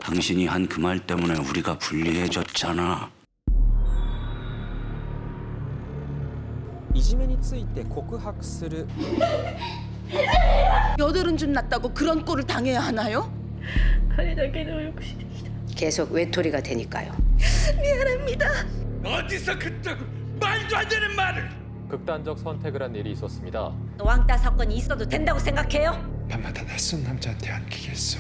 당신이 한 그 말 때문에 우리가 불리해졌잖아. いじめについて告白する 여드름 좀 났다고 그런 꼴을 당해야 하나요? 계속 외톨이가 되니까요. 미안합니다. 어디서 그따구 말도 안 되는 말을! 극단적 선택을 한 일이 있었습니다. 왕따 사건이 있어도 된다고 생각해요? 밤마다 낯선 남자한테 안기겠어.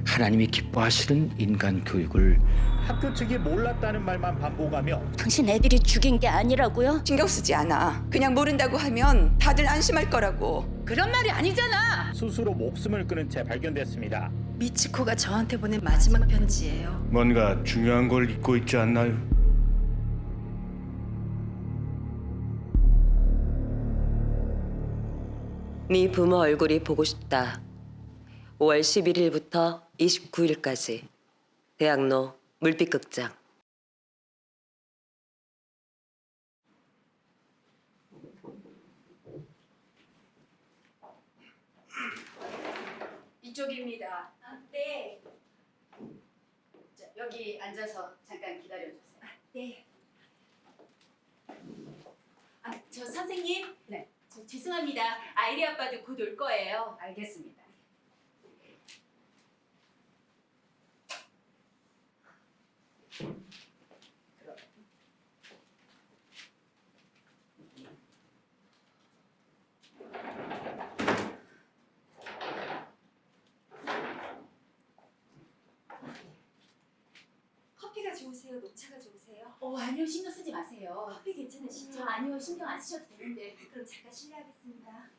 하나님이 기뻐하시는 인간 교육을 학교 측이 몰랐다는 말만 반복하며 당신 애들이 죽인 게 아니라고요? 신경 쓰지 않아. 그냥 모른다고 하면 다들 안심할 거라고. 그런 말이 아니잖아. 스스로 목숨을 끊은 채 발견됐습니다. 미치코가 저한테 보낸 마지막 편지예요. 뭔가 중요한 걸 잊고 있지 않나요? 네 부모 얼굴이 보고 싶다. 5월 11일부터 29일까지 대학로 물빛극장. 이쪽입니다. 네. 자, 여기 앉아서 잠깐 기다려주세요. 네. 저 선생님. 네. 저 죄송합니다. 아이리 아빠도 곧 올 거예요. 알겠습니다. 커피가 좋으세요? 녹차가 좋으세요? 아니요, 신경 쓰지 마세요. 커피 괜찮으시죠? 아니요, 신경 안 쓰셔도 되는데. 그럼 잠깐 실례하겠습니다.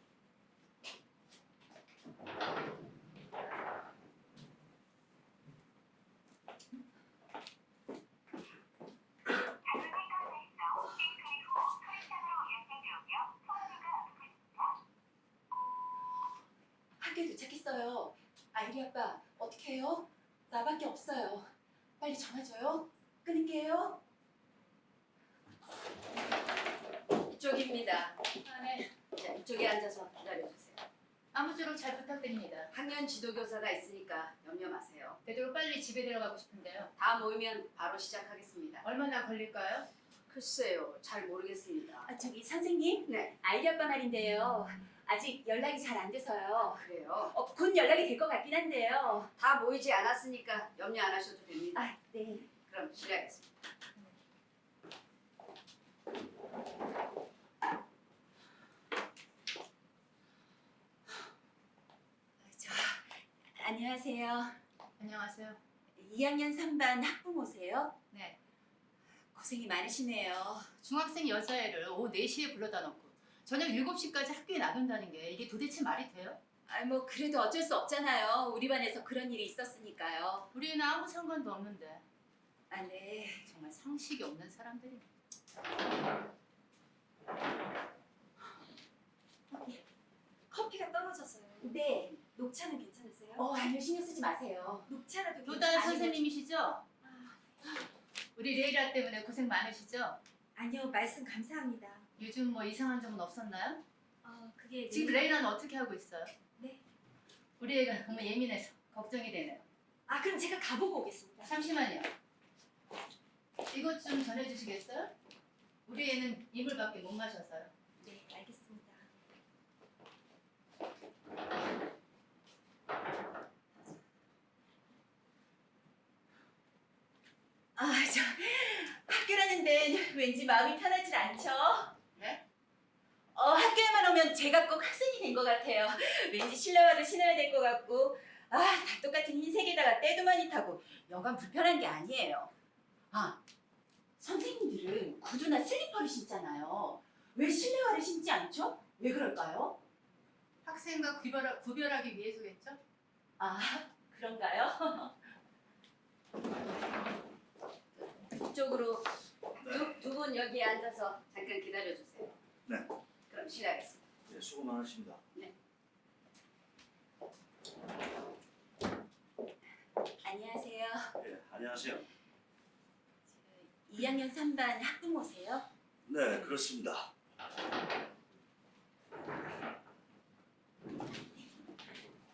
학교에 도착했어요. 아이리 아빠 어떻게 해요? 나밖에 없어요. 빨리 전화 줘요. 끊을게요. 이쪽입니다. 네. 자, 이쪽에 앉아서 기다려주세요. 아무쪼록 잘 부탁드립니다. 학년 지도교사가 있으니까 염려 마세요. 되도록 빨리 집에 들어가고 싶은데요. 다 모이면 바로 시작하겠습니다. 얼마나 걸릴까요? 글쎄요, 잘 모르겠습니다. 저기 선생님. 네, 아이리 아빠 말인데요. 아직 연락이 잘 안 돼서요. 그래요. 곧 연락이 될 것 같긴 한데요. 다 모이지 않았으니까 염려 안 하셔도 됩니다. 네. 그럼 실례하겠습니다. 안녕하세요. 안녕하세요. 2학년 3반 학부모세요? 네. 고생이 많으시네요. 중학생 여자애를 오후 4시에 불러다 놓고 저녁 7시까지 학교에 놔둔다는 게 이게 도대체 말이 돼요? 뭐 그래도 어쩔 수 없잖아요. 우리 반에서 그런 일이 있었으니까요. 우리는 아무 상관도 없는데 네. 정말 상식이 없는 사람들이. 커피가 떨어져서요. 네. 녹차는 괜찮으세요? 아니요, 신경 쓰지 마세요. 녹차라도 또 다른 선생님이시죠? 우리 레이라 때문에 고생 많으시죠? 아니요, 말씀 감사합니다. 요즘 뭐 이상한 점은 없었나요? 그게 지금 레이라는 어떻게 하고 있어요? 네. 우리 애가 정말 예민해서 걱정이 되네요. 그럼 제가 가보고 오겠습니다. 잠시만요. 이것 좀 전해주시겠어요? 우리 애는 이물밖에 못 마셔서요. 네, 알겠습니다. 저 학교라는 데는 왠지 마음이 편하질 않죠? 네? 학교에만 오면 제가 꼭 학생이 된 것 같아요. 왠지 실내화를 신어야 될 것 같고, 다 똑같은 흰색에다가 때도 많이 타고 여간 불편한 게 아니에요. 선생님들은 구두나 슬리퍼를 신잖아요. 왜 실내화를 신지 않죠? 왜 그럴까요? 학생과 구별하기 위해서겠죠? 그런가요? 이쪽으로 두 분 여기 앉아서 잠깐 기다려주세요. 네. 그럼 실례하겠습니다. 네, 수고 많으십니다. 안녕하세요. 네, 안녕하세요. 2학년 3반 학부모세요? 네, 그렇습니다.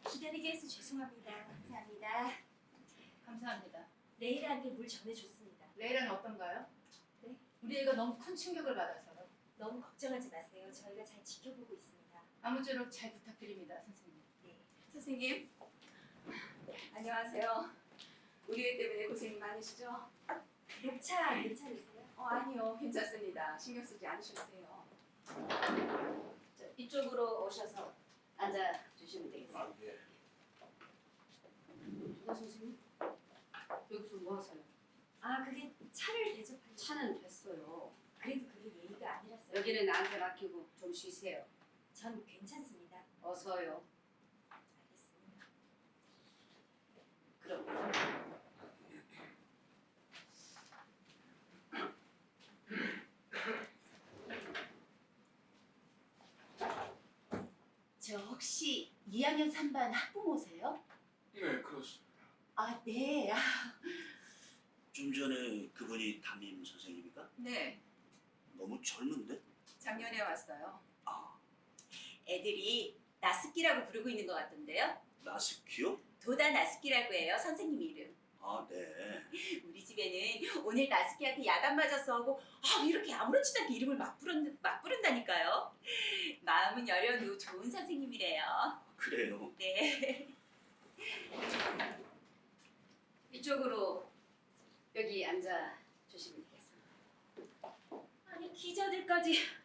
기다리게 해서 죄송합니다. 감사합니다. 감사합니다. 감사합니다. 레이라한테 물 전해줬습니다. 레이라는 어떤가요? 네? 우리 애가 너무 큰 충격을 받아서요. 너무 걱정하지 마세요. 저희가 잘 지켜보고 있습니다. 아무쪼록 잘 부탁드립니다, 선생님. 네. 선생님, 안녕하세요. 우리 애 때문에 고생이 많으시죠? 녹차 괜찮으세요? 아니요, 괜찮습니다. 신경 쓰지 않으셔도 돼요. 이쪽으로 오셔서 앉아 주시면 되겠습니다. 누가 선생님? 여기서 뭐 하세요? 아, 그게 차를 대접할 차는 됐어요. 그래도 그게 예의가 아니라서요. 여기는 나한테 맡기고 좀 쉬세요. 전 괜찮습니다. 어서요. 알겠습니다. 그럼. 저 혹시 2학년 3반 학부모세요? 네, 그렇습니다. 아, 네. 좀 전에 그분이 담임 선생님입니까? 네, 너무 젊은데? 작년에 왔어요. 애들이 나스키라고 부르고 있는 것 같던데요? 나스키요? 도다 나스키라고 해요, 선생님 이름. 아, 네. 우리 집에는 오늘 나스키한테 야단 맞았어 하고 이렇게 아무렇지도 않게 이름을 막 부른다니까요. 마음은 여려도 좋은 선생님이래요. 그래요. 네. 이쪽으로 여기 앉아 주시면 되겠습니다. 아니 기자들까지.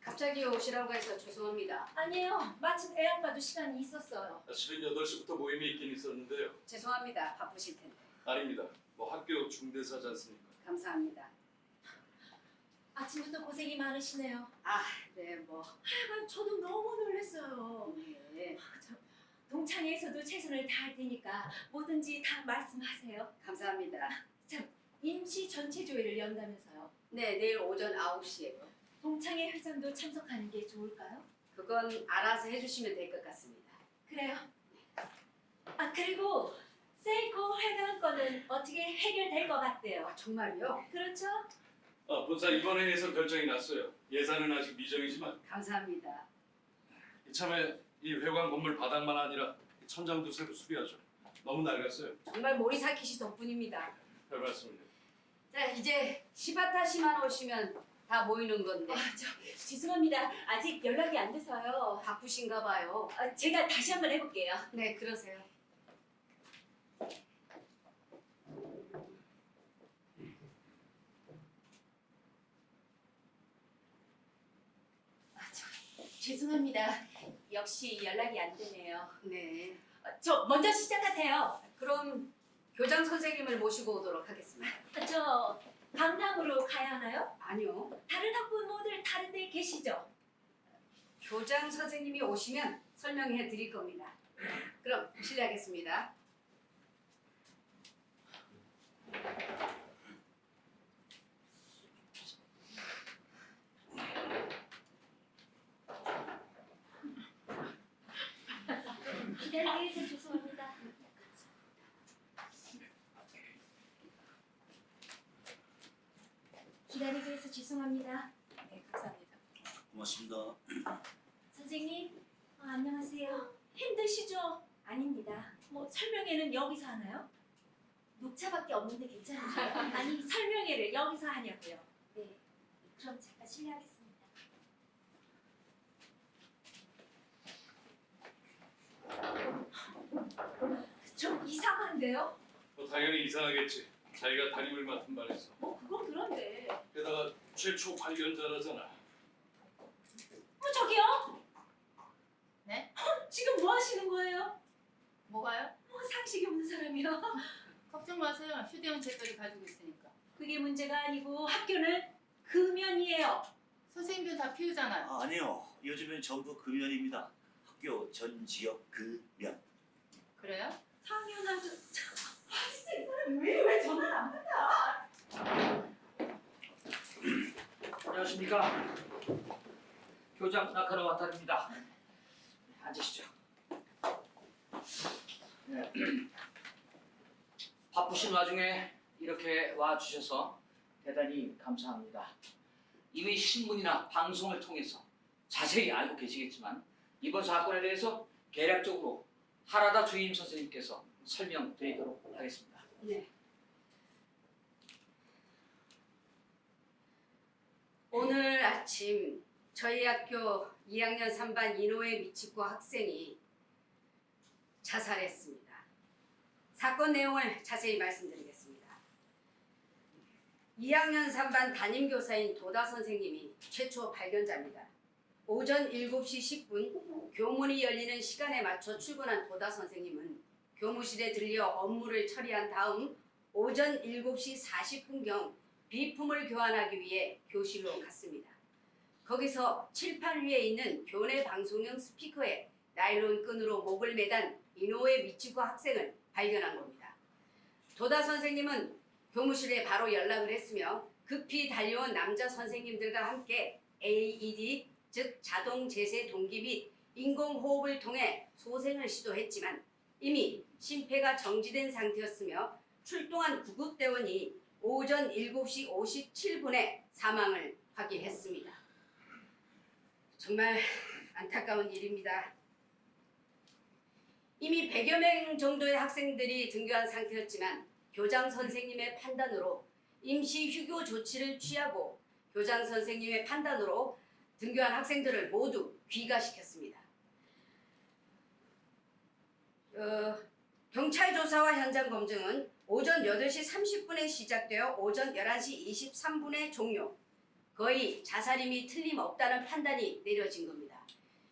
갑자기 오시라고 해서 죄송합니다. 아니에요. 마침 애 아빠도 시간이 있었어요. 실은 8시부터 모임이 있긴 있었는데요. 죄송합니다. 바쁘실 텐데. 아닙니다. 뭐 학교 중대사지 않습니까? 감사합니다. 아침부터 고생이 많으시네요. 네, 뭐. 하여간 저도 너무 놀랐어요. 네, 동창회에서도 최선을 다할 테니까 뭐든지 다 말씀하세요. 감사합니다. 임시 전체 조회를 연다면서요. 네, 내일 오전 9시에요. 동창회 회장도 참석하는 게 좋을까요? 그건 알아서 해주시면 될 것 같습니다. 그래요. 아 그리고 세이코 회관 건은 어떻게 해결될 것 같대요. 정말요? 그렇죠? 본사 이번 회의에서 결정이 났어요. 예산은 아직 미정이지만 감사합니다. 이참에 이 회관 건물 바닥만 아니라 천장도 새로 수리하죠. 너무 낡았어요. 정말 모리사키 씨 덕분입니다. 별 말씀을요. 자, 이제 시바타 시만 오시면 다 모이는 건데 죄송합니다. 아직 연락이 안 돼서요. 바쁘신가 봐요. 제가 다시 한번 해볼게요. 네, 그러세요. 죄송합니다. 역시 연락이 안 되네요. 네. 저 먼저 시작하세요. 그럼 교장 선생님을 모시고 오도록 하겠습니다. 저 강남으로 가야 하나요? 아니요. 다른 학부모들 다른 데 계시죠? 교장 선생님이 오시면 설명해 드릴 겁니다. 그럼 실례하겠습니다. 기다리게 해서 죄송합니다. 기다리게 해서 죄송합니다. 네, 감사합니다. 고맙습니다. 선생님, 안녕하세요. 힘드시죠? 아닙니다. 뭐 설명회는 여기서 하나요? 녹차밖에 없는데 괜찮으세요? 아니 설명회를 여기서 하냐고요. 네. 그럼 잠깐 실례하겠습니다. 좀 이상한데요? 당연히 이상하겠지. 자기가 담임을 맡은 바에서. 그건 그런데. 게다가 최초 발견자라잖아. 저기요? 네? 지금 뭐 하시는 거예요? 뭐가요? 상식이 없는 사람이요. 걱정 마세요. 휴대용 책까지 가지고 있으니까. 그게 문제가 아니고 학교는 금연이에요. 선생님들 다 피우잖아요. 아니요. 요즘엔 전부 금연입니다. 학교 전 지역 금연. 그래요? 당연하죠. 진짜 이 사람이 왜 전화를 안 받아? 안녕하십니까. 교장 나카노 와타루입니다. 앉으시죠. 네. 바쁘신 와중에 이렇게 와주셔서 대단히 감사합니다. 이미 신문이나 방송을 통해서 자세히 알고 계시겠지만 이번 사건에 대해서 개략적으로 하라다 주임 선생님께서 설명드리도록 하겠습니다. 네. 오늘 아침 저희 학교 2학년 3반 이노에 미치코 학생이 자살했습니다. 사건 내용을 자세히 말씀드리겠습니다. 2학년 3반 담임교사인 도다 선생님이 최초 발견자입니다. 오전 7시 10분 교문이 열리는 시간에 맞춰 출근한 도다 선생님은 교무실에 들려 업무를 처리한 다음 오전 7시 40분경 비품을 교환하기 위해 교실로 갔습니다. 거기서 칠판 위에 있는 교내 방송용 스피커에 나일론 끈으로 목을 매단 이노에 미치코 학생을 발견한 겁니다. 도다 선생님은 교무실에 바로 연락을 했으며 급히 달려온 남자 선생님들과 함께 AED, 즉 자동 재세 동기 및 인공호흡을 통해 소생을 시도했지만 이미 심폐가 정지된 상태였으며 출동한 구급대원이 오전 7시 57분에 사망을 확인했습니다. 정말 안타까운 일입니다. 이미 100여 명 정도의 학생들이 등교한 상태였지만 교장 선생님의 판단으로 임시 휴교 조치를 취하고 교장 선생님의 판단으로 등교한 학생들을 모두 귀가시켰습니다. 경찰 조사와 현장 검증은 오전 8시 30분에 시작되어 오전 11시 23분에 종료. 거의 자살임이 틀림없다는 판단이 내려진 겁니다.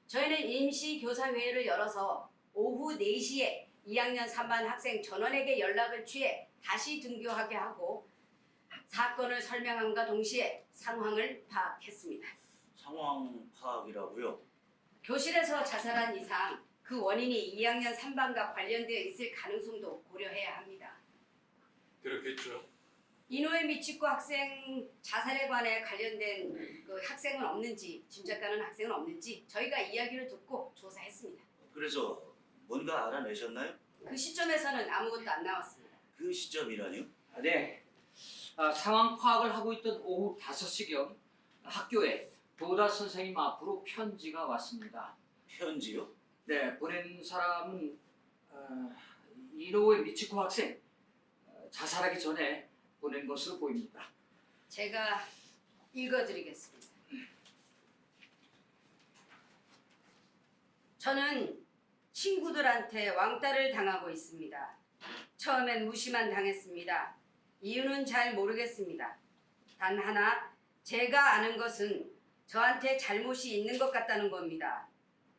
저희는 임시교사회의를 열어서 오후 4시에 2학년 3반 학생 전원에게 연락을 취해 다시 등교하게 하고 사건을 설명함과 동시에 상황을 파악했습니다. 상황 파악이라고요? 교실에서 자살한 이상 그 원인이 2학년 3반과 관련되어 있을 가능성도 고려해야 합니다. 그렇겠죠. 이노에 미치코 학생 자살에 관해 관련된 그 학생은 없는지 짐작 가는 학생은 없는지 저희가 이야기를 듣고 조사했습니다. 그래서 뭔가 알아내셨나요? 그 시점에서는 아무것도 안 나왔습니다. 그 시점이라니요? 네. 상황 파악을 하고 있던 오후 5시경 학교에 도다 선생님 앞으로 편지가 왔습니다. 편지요? 네, 보낸 사람은 이노우에 미치코 학생 자살하기 전에 보낸 것으로 보입니다. 제가 읽어드리겠습니다. 저는 친구들한테 왕따를 당하고 있습니다. 처음엔 무시만 당했습니다. 이유는 잘 모르겠습니다. 단 하나 제가 아는 것은 저한테 잘못이 있는 것 같다는 겁니다.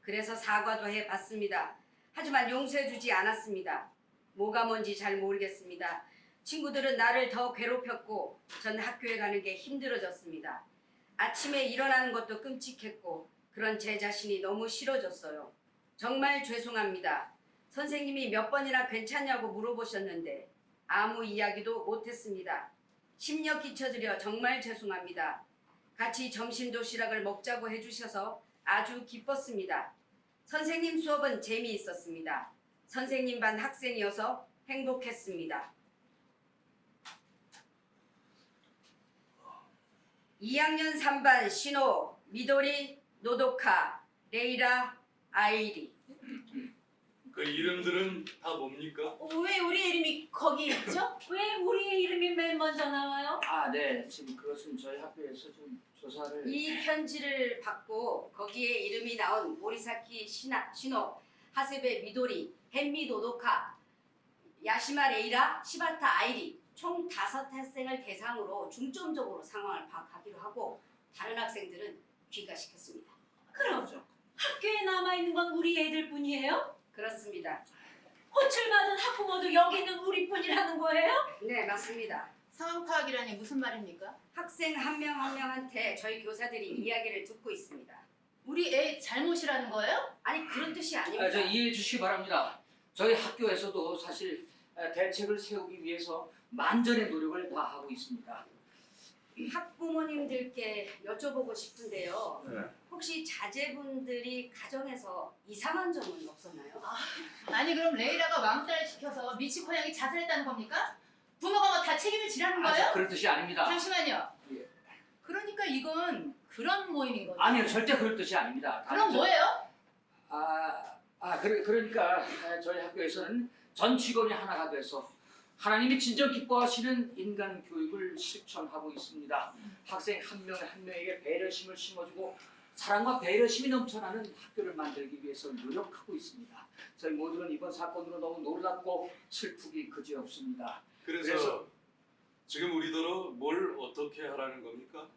그래서 사과도 해봤습니다. 하지만 용서해주지 않았습니다. 뭐가 뭔지 잘 모르겠습니다. 친구들은 나를 더 괴롭혔고 전 학교에 가는 게 힘들어졌습니다. 아침에 일어나는 것도 끔찍했고 그런 제 자신이 너무 싫어졌어요. 정말 죄송합니다. 선생님이 몇 번이나 괜찮냐고 물어보셨는데 아무 이야기도 못했습니다. 심려 끼쳐드려 정말 죄송합니다. 같이 점심 도시락을 먹자고 해주셔서 아주 기뻤습니다. 선생님 수업은 재미있었습니다. 선생님 반 학생이어서 행복했습니다. 2학년 3반 신호, 미도리, 노도카, 레이라, 아이리. 그 이름들은 다 뭡니까? 왜 우리 이름이 거기 있죠? 왜 우리의 이름이 맨 먼저 나와요? 네. 지금 그것은 저희 학교에서 좀 조사를 이 편지를 받고 거기에 이름이 나온 모리사키 신호, 하세베 미도리, 헨미 노도카, 야시마 레이라, 시바타 아이리 총 5학생을 대상으로 중점적으로 상황을 파악하기로 하고 다른 학생들은 귀가시켰습니다. 그럼 학교에 남아있는 건 우리 애들뿐이에요? 그렇습니다. 호출받은 학부모도 여기 있는 우리뿐이라는 거예요? 네, 맞습니다. 상황 파악이라니 무슨 말입니까? 학생 한 명 한 명한테 저희 교사들이 이야기를 듣고 있습니다. 우리 애 잘못이라는 거예요? 아니 그런 뜻이 아닙니다. 저 이해해 주시기 바랍니다. 저희 학교에서도 사실 대책을 세우기 위해서 만전의 노력을 다하고 있습니다. 학부모님들께 여쭤보고 싶은데요. 네. 혹시 자제분들이 가정에서 이상한 점은 없었나요? 아니 그럼 레이라가 왕따를 시켜서 미치코 양이 자살했다는 겁니까? 부모가 뭐 다 책임을 지라는 거예요? 그럴 뜻이 아닙니다. 잠시만요. 예. 그러니까 이건 그런 모임인 거죠? 아니요, 절대 그럴 뜻이 아닙니다. 그럼 뭐예요? 그러니까 저희 학교에서는 전 직원이 하나가 돼서 하나님이 진정 기뻐하시는 인간 교육을 실천하고 있습니다. 학생 한 명에 한 명에게 배려심을 심어주고 사랑과 배려심이 넘쳐나는 학교를 만들기 위해서 노력하고 있습니다. 저희 모두는 이번 사건으로 너무 놀랍고 슬프기 그지없습니다. 그래서 지금 우리더러 뭘 어떻게 하라는 겁니까?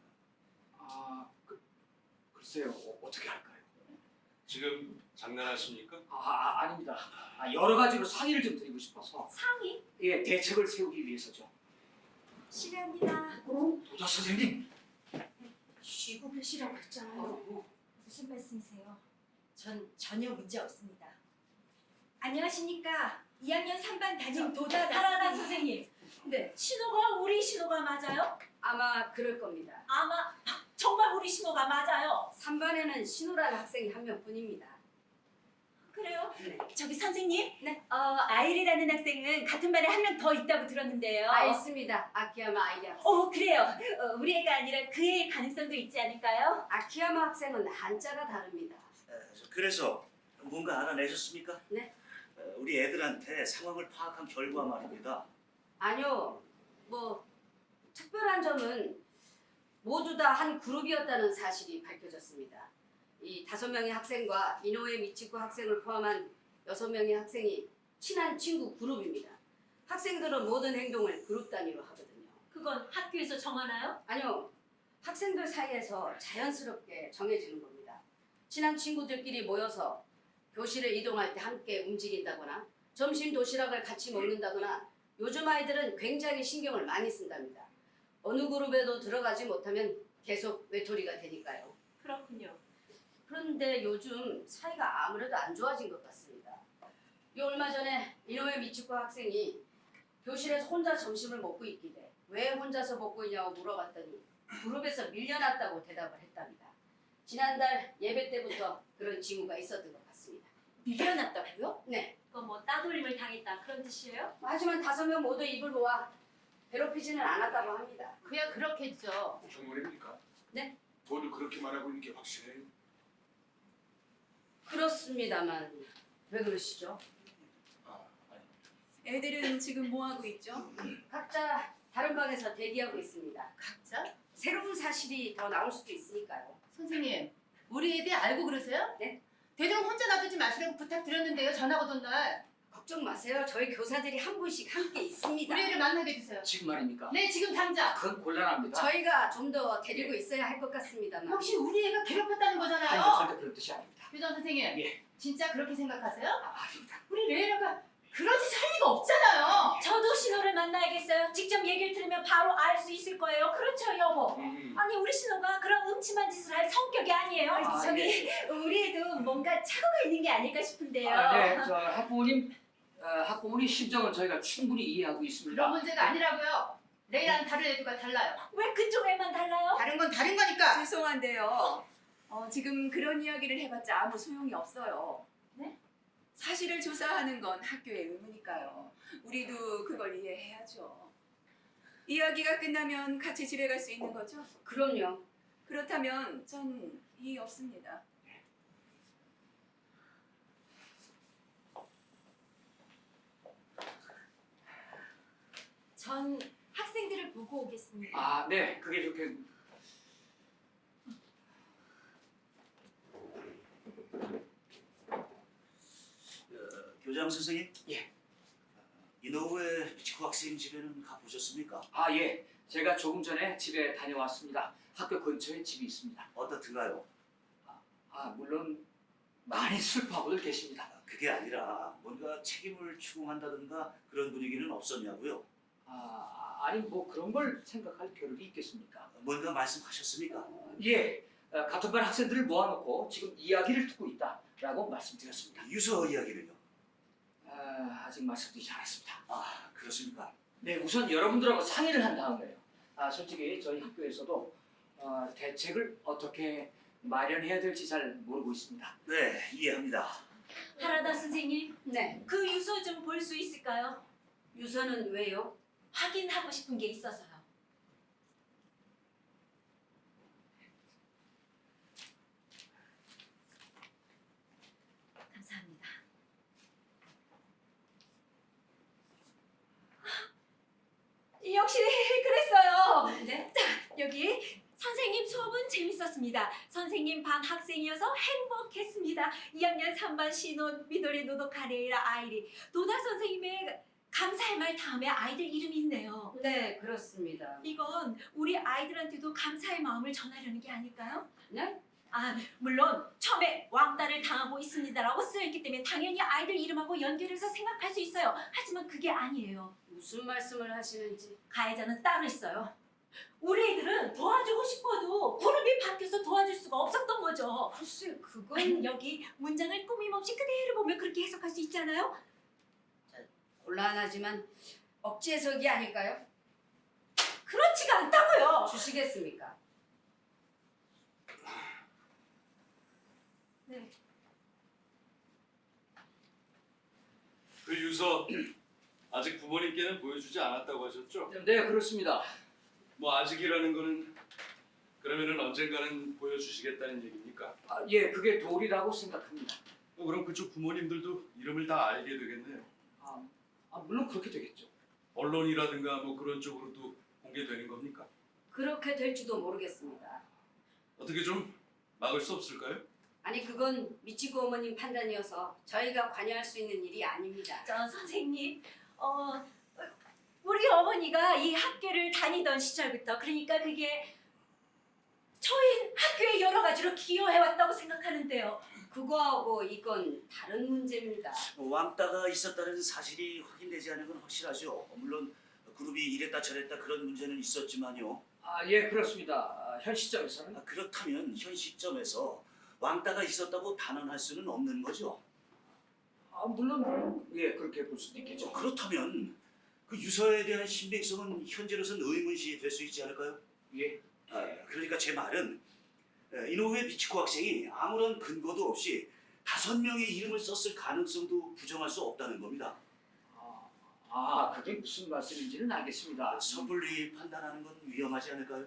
글쎄요, 어떻게 할까요? 지금 장난하십니까? 아닙니다. 여러 가지로 상의를 좀 드리고 싶어서. 상의? 예, 대책을 세우기 위해서죠. 실례합니다. 도자 선생님. 쉬고 계시라고 했잖아요. 무슨 말씀이세요? 전 전혀 문제 없습니다. 안녕하십니까. 2학년 3반 담임 도다 하라다 선생님. 네, 신호가 우리 신호가 맞아요? 아마 그럴 겁니다. 아마 정말 우리 신호가 맞아요. 3반에는 신우라는 학생이 한 명뿐입니다. 그래요? 네. 저기 선생님. 네. 아이리라는 학생은 같은 반에 한 명 더 있다고 들었는데요. 있습니다. 아키야마 아이리 학생. 그래요. 우리 애가 아니라 그 애의 가능성도 있지 않을까요? 아키야마 학생은 한자가 다릅니다. 그래서 뭔가 알아내셨습니까? 네. 우리 애들한테 상황을 파악한 결과 말입니다. 아니요, 뭐 특별한 점은 모두 다 한 그룹이었다는 사실이 밝혀졌습니다. 이 5명의 학생과 이노우에 미치코 학생을 포함한 6명의 학생이 친한 친구 그룹입니다. 학생들은 모든 행동을 그룹 단위로 하거든요. 그건 학교에서 정하나요? 아니요, 학생들 사이에서 자연스럽게 정해지는 겁니다. 친한 친구들끼리 모여서 교실에 이동할 때 함께 움직인다거나 점심 도시락을 같이 먹는다거나 요즘 아이들은 굉장히 신경을 많이 쓴답니다. 어느 그룹에도 들어가지 못하면 계속 외톨이가 되니까요. 그렇군요. 그런데 요즘 사이가 아무래도 안 좋아진 것 같습니다. 얼마 전에 이노에 미치코 학생이 교실에서 혼자 점심을 먹고 있길래 왜 혼자서 먹고 있냐고 물어봤더니 그룹에서 밀려났다고 대답을 했답니다. 지난달 예배 때부터 그런 징후가 있었던 것 같습니다. 밀려났다고요? 네. 그건 뭐 따돌림을 당했다 그런 뜻이에요? 하지만 5명 모두 입을 모아 괴롭히지는 않았다고 합니다. 그야 그렇겠죠. 정말입니까? 네. 모두 그렇게 말하고 있는 게 확실해요? 그렇습니다만 왜 그러시죠? 애들은 지금 뭐 하고 있죠? 각자 다른 방에서 대기하고 있습니다. 각자? 새로운 사실이 더 나올 수도 있으니까요. 선생님, 우리 애들 알고 그러세요? 네. 되도록 혼자 놔두지 마시라고 부탁드렸는데요. 전화 오던 날. 걱정 마세요. 저희 교사들이 한 분씩 함께 있습니다. 우리 애를 만나게 해주세요. 지금 말입니까? 네, 지금 당장. 그건 곤란합니다. 저희가 좀 더 데리고 있어야 할 것 같습니다만. 혹시 우리 애가 괴롭혔다는 거잖아요. 절대 그런 뜻이 아닙니다. 교장 선생님, 예. 진짜 그렇게 생각하세요? 아닙니다. 우리 레이라가 그런 짓 할 리가 없잖아요. 저도 신호를 만나야겠어요. 직접 얘기를 들으면 바로 알 수 있을 거예요. 그렇죠, 여보? 아니 우리 신호가 그런 음침한 짓을 할 성격이 아니에요. 예. 우리 애도 뭔가 착오가 있는 게 아닐까 싶은데요. 네, 저 학부모님 심정은 저희가 충분히 이해하고 있습니다. 그런 문제가 아니라고요. 레이라는 다른 애들과 달라요. 왜 그쪽 애만 달라요? 다른 건 다른 거니까. 죄송한데요. 지금 그런 이야기를 해봤자 아무 소용이 없어요. 네? 사실을 조사하는 건 학교의 의무니까요. 우리도 그걸 이해해야죠. 이야기가 끝나면 같이 집에 갈 수 있는 거죠? 그럼요. 그렇다면 전 이의 없습니다. 전 학생들을 보고 오겠습니다. 네, 그게 좋겠. 교장 선생님? 예. 이노우에 미치코 학생 집에는 가보셨습니까? 예. 제가 조금 전에 집에 다녀왔습니다. 학교 근처에 집이 있습니다. 어떻든가요? 물론 많이 슬퍼하고들 계십니다. 그게 아니라 뭔가 책임을 추궁한다든가 그런 분위기는 없었냐고요? 아니 뭐 그런 걸 생각할 겨를이 있겠습니까? 뭔가 말씀하셨습니까? 예. 같은 반 학생들을 모아놓고 지금 이야기를 듣고 있다라고 말씀드렸습니다. 유서 이야기를요? 아직 말씀드리지 않았습니다. 그렇습니까? 네, 우선 여러분들하고 상의를 한 다음에요. 솔직히 저희 학교에서도 대책을 어떻게 마련해야 될지 잘 모르고 있습니다. 네, 이해합니다. 하라다 선생님, 네. 그 유서 좀 볼 수 있을까요? 유서는 왜요? 확인하고 싶은 게 있어서요. 감사합니다. 역시 그랬어요. 네? 여기 선생님 수업은 재밌었습니다. 선생님 반 학생이어서 행복했습니다. 2학년 3반 신혼 미도리 노도 카레이라 아이리 도나 선생님의 감사의 말 다음에 아이들 이름이 있네요. 네, 그렇습니다. 이건 우리 아이들한테도 감사의 마음을 전하려는 게 아닐까요? 네? 물론 처음에 왕따를 당하고 있습니다라고 쓰여있기 때문에 당연히 아이들 이름하고 연결해서 생각할 수 있어요. 하지만 그게 아니에요. 무슨 말씀을 하시는지. 가해자는 따로 있어요. 우리 애들은 도와주고 싶어도 그룹이 바뀌어서 도와줄 수가 없었던 거죠. 글쎄, 그건 여기 문장을 꾸밈없이 그대로 보면 그렇게 해석할 수 있잖아요. 곤란하지만 억지 해석이 아닐까요? 그렇지가 않다고요. 주시겠습니까? 네. 그 유서 아직 부모님께는 보여주지 않았다고 하셨죠? 네, 그렇습니다. 뭐 아직이라는 거는 그러면은 언젠가는 보여주시겠다는 얘기입니까? 예, 그게 도리라고 생각합니다. 그럼 그쪽 부모님들도 이름을 다 알게 되겠네요. 물론 그렇게 되겠죠. 언론이라든가 뭐 그런 쪽으로도 공개되는 겁니까? 그렇게 될지도 모르겠습니다. 어떻게 좀 막을 수 없을까요? 아니, 그건 미치고 어머님 판단이어서 저희가 관여할 수 있는 일이 아닙니다. 선생님, 우리 어머니가 이 학교를 다니던 시절부터 그러니까 그게 저희 학교에 여러 가지로 기여해왔다고 생각하는데요. 그거하고 이건 다른 문제입니다. 왕따가 있었다는 사실이 확인되지 않은 건 확실하죠. 물론 그룹이 이랬다 저랬다 그런 문제는 있었지만요. 예, 그렇습니다. 현 시점에서는. 그렇다면 현 시점에서 왕따가 있었다고 단언할 수는 없는 거죠. 물론 예, 그렇게 볼 수도 있겠죠. 그렇다면 그 유서에 대한 신빙성은 현재로서는 의문시 될 수 있지 않을까요? 예. 그러니까 제 말은 이노우에 미치코 학생이 아무런 근거도 없이 5명의 이름을 썼을 가능성도 부정할 수 없다는 겁니다. 그게 무슨 말씀인지는 알겠습니다. 섣불리 판단하는 건 위험하지 않을까요?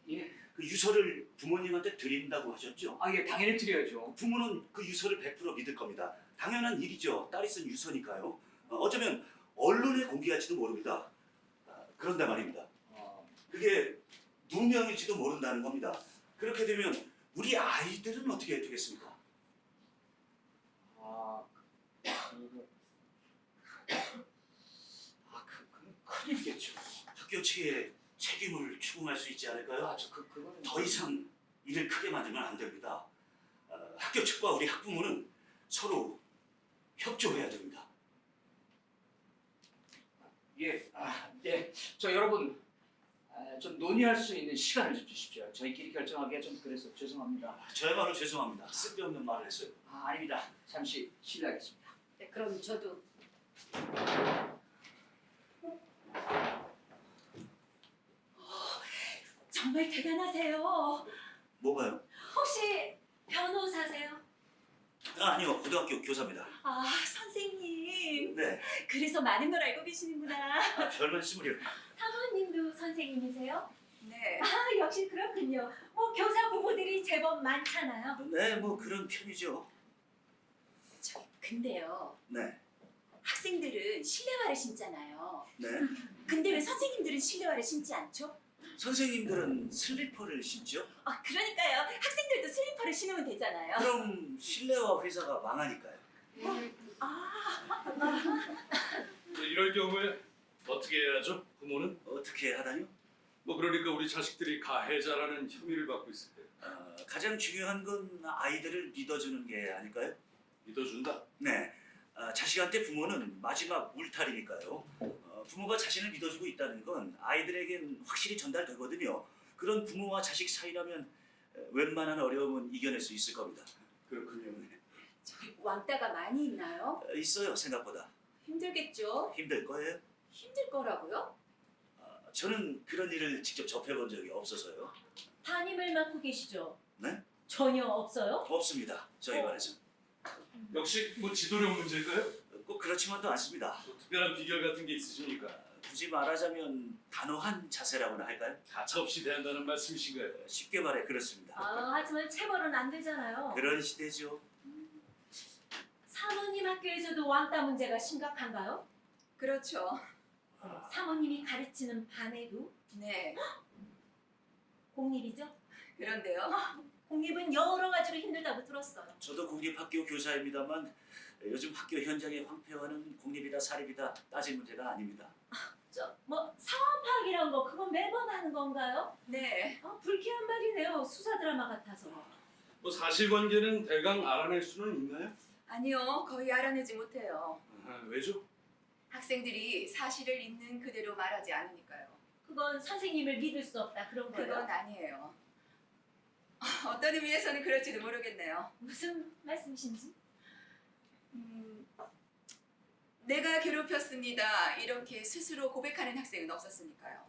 예. 그 유서를 부모님한테 드린다고 하셨죠? 예, 당연히 드려야죠. 부모는 그 유서를 100% 믿을 겁니다. 당연한 일이죠. 딸이 쓴 유서니까요. 어쩌면 언론에 공개할지도 모릅니다. 그런데 말입니다. 그게 누명일지도 모른다는 겁니다. 그렇게 되면 우리 아이들은 어떻게 되겠습니까? 그건 큰일이겠죠. 학교 측에 책임을 추궁할 수 있지 않을까요? 그거는 더 이상 일을 크게 만들면 안 됩니다. 학교 측과 우리 학부모는 서로 협조해야 됩니다. 예, 예. 저 여러분 좀 논의할 수 있는 시간을 좀 주십시오. 저희끼리 결정하기가 좀 그래서 죄송합니다. 저야말로 죄송합니다. 쓸데없는 말을 했어요. 아닙니다. 잠시 실례하겠습니다. 네, 그럼 저도 정말 대단하세요. 뭐가요? 혹시 변호사세요? 아니요, 고등학교 교사입니다. 선생님. 네, 그래서 많은 걸 알고 계시는구나. 별 말씀을요. 사모님도 선생님이세요? 네. 역시 그렇군요. 뭐 교사 부부들이 제법 많잖아요. 네, 뭐 그런 편이죠. 근데요, 네, 학생들은 실내화를 신잖아요. 네. 근데 왜 선생님들은 실내화를 신지 않죠? 선생님들은 슬리퍼를 신죠? 그러니까요. 학생들도 슬리퍼를 신으면 되잖아요. 그럼 실내화 회사가 망하니까요. 이럴 경우에 어떻게 해야죠? 부모는? 어떻게 하다뇨? 뭐 그러니까 우리 자식들이 가해자라는 혐의를 받고 있을 때 가장 중요한 건 아이들을 믿어주는 게 아닐까요? 믿어준다. 네, 자식한테 부모는 마지막 울타리니까요. 부모가 자신을 믿어주고 있다는 건 아이들에겐 확실히 전달되거든요. 그런 부모와 자식 사이라면 웬만한 어려움은 이겨낼 수 있을 겁니다. 그렇군요. 왕따가 많이 있나요? 있어요, 생각보다. 힘들겠죠? 힘들 거예요. 힘들 거라고요? 저는 그런 일을 직접 접해본 적이 없어서요. 담임을 맡고 계시죠? 네? 전혀 없어요? 없습니다, 저희 반에서. 역시 뭐 지도력 문제일까요? 꼭 그렇지만도 않습니다. 뭐 특별한 비결 같은 게 있으십니까? 굳이 말하자면 단호한 자세라고나 할까요? 가차없이 대한다는 말씀이신가요? 쉽게 말해 그렇습니다. 하지만 체벌은 안 되잖아요. 그런 시대죠. 사모님 학교에서도 왕따 문제가 심각한가요? 그렇죠. 사모님이 가르치는 반에도 네, 공립이죠? 그런데요. 공립은 여러 가지로 힘들다고 들었어요. 저도 공립학교 교사입니다만 요즘 학교 현장의 황폐화는 공립이다 사립이다 따질 문제가 아닙니다. 저 뭐 상황 파악이란 거 그건 매번 하는 건가요? 네, 불쾌한 말이네요. 수사 드라마 같아서. 뭐 사실관계는 대강 알아낼 수는 있나요? 아니요, 거의 알아내지 못해요. 왜죠? 학생들이 사실을 있는 그대로 말하지 않으니까요. 그건 선생님을 믿을 수 없다 그런 거예요. 그건 아니에요. 어떤 의미에서는 그럴지도 모르겠네요. 무슨 말씀이신지? 내가 괴롭혔습니다. 이렇게 스스로 고백하는 학생은 없었으니까요.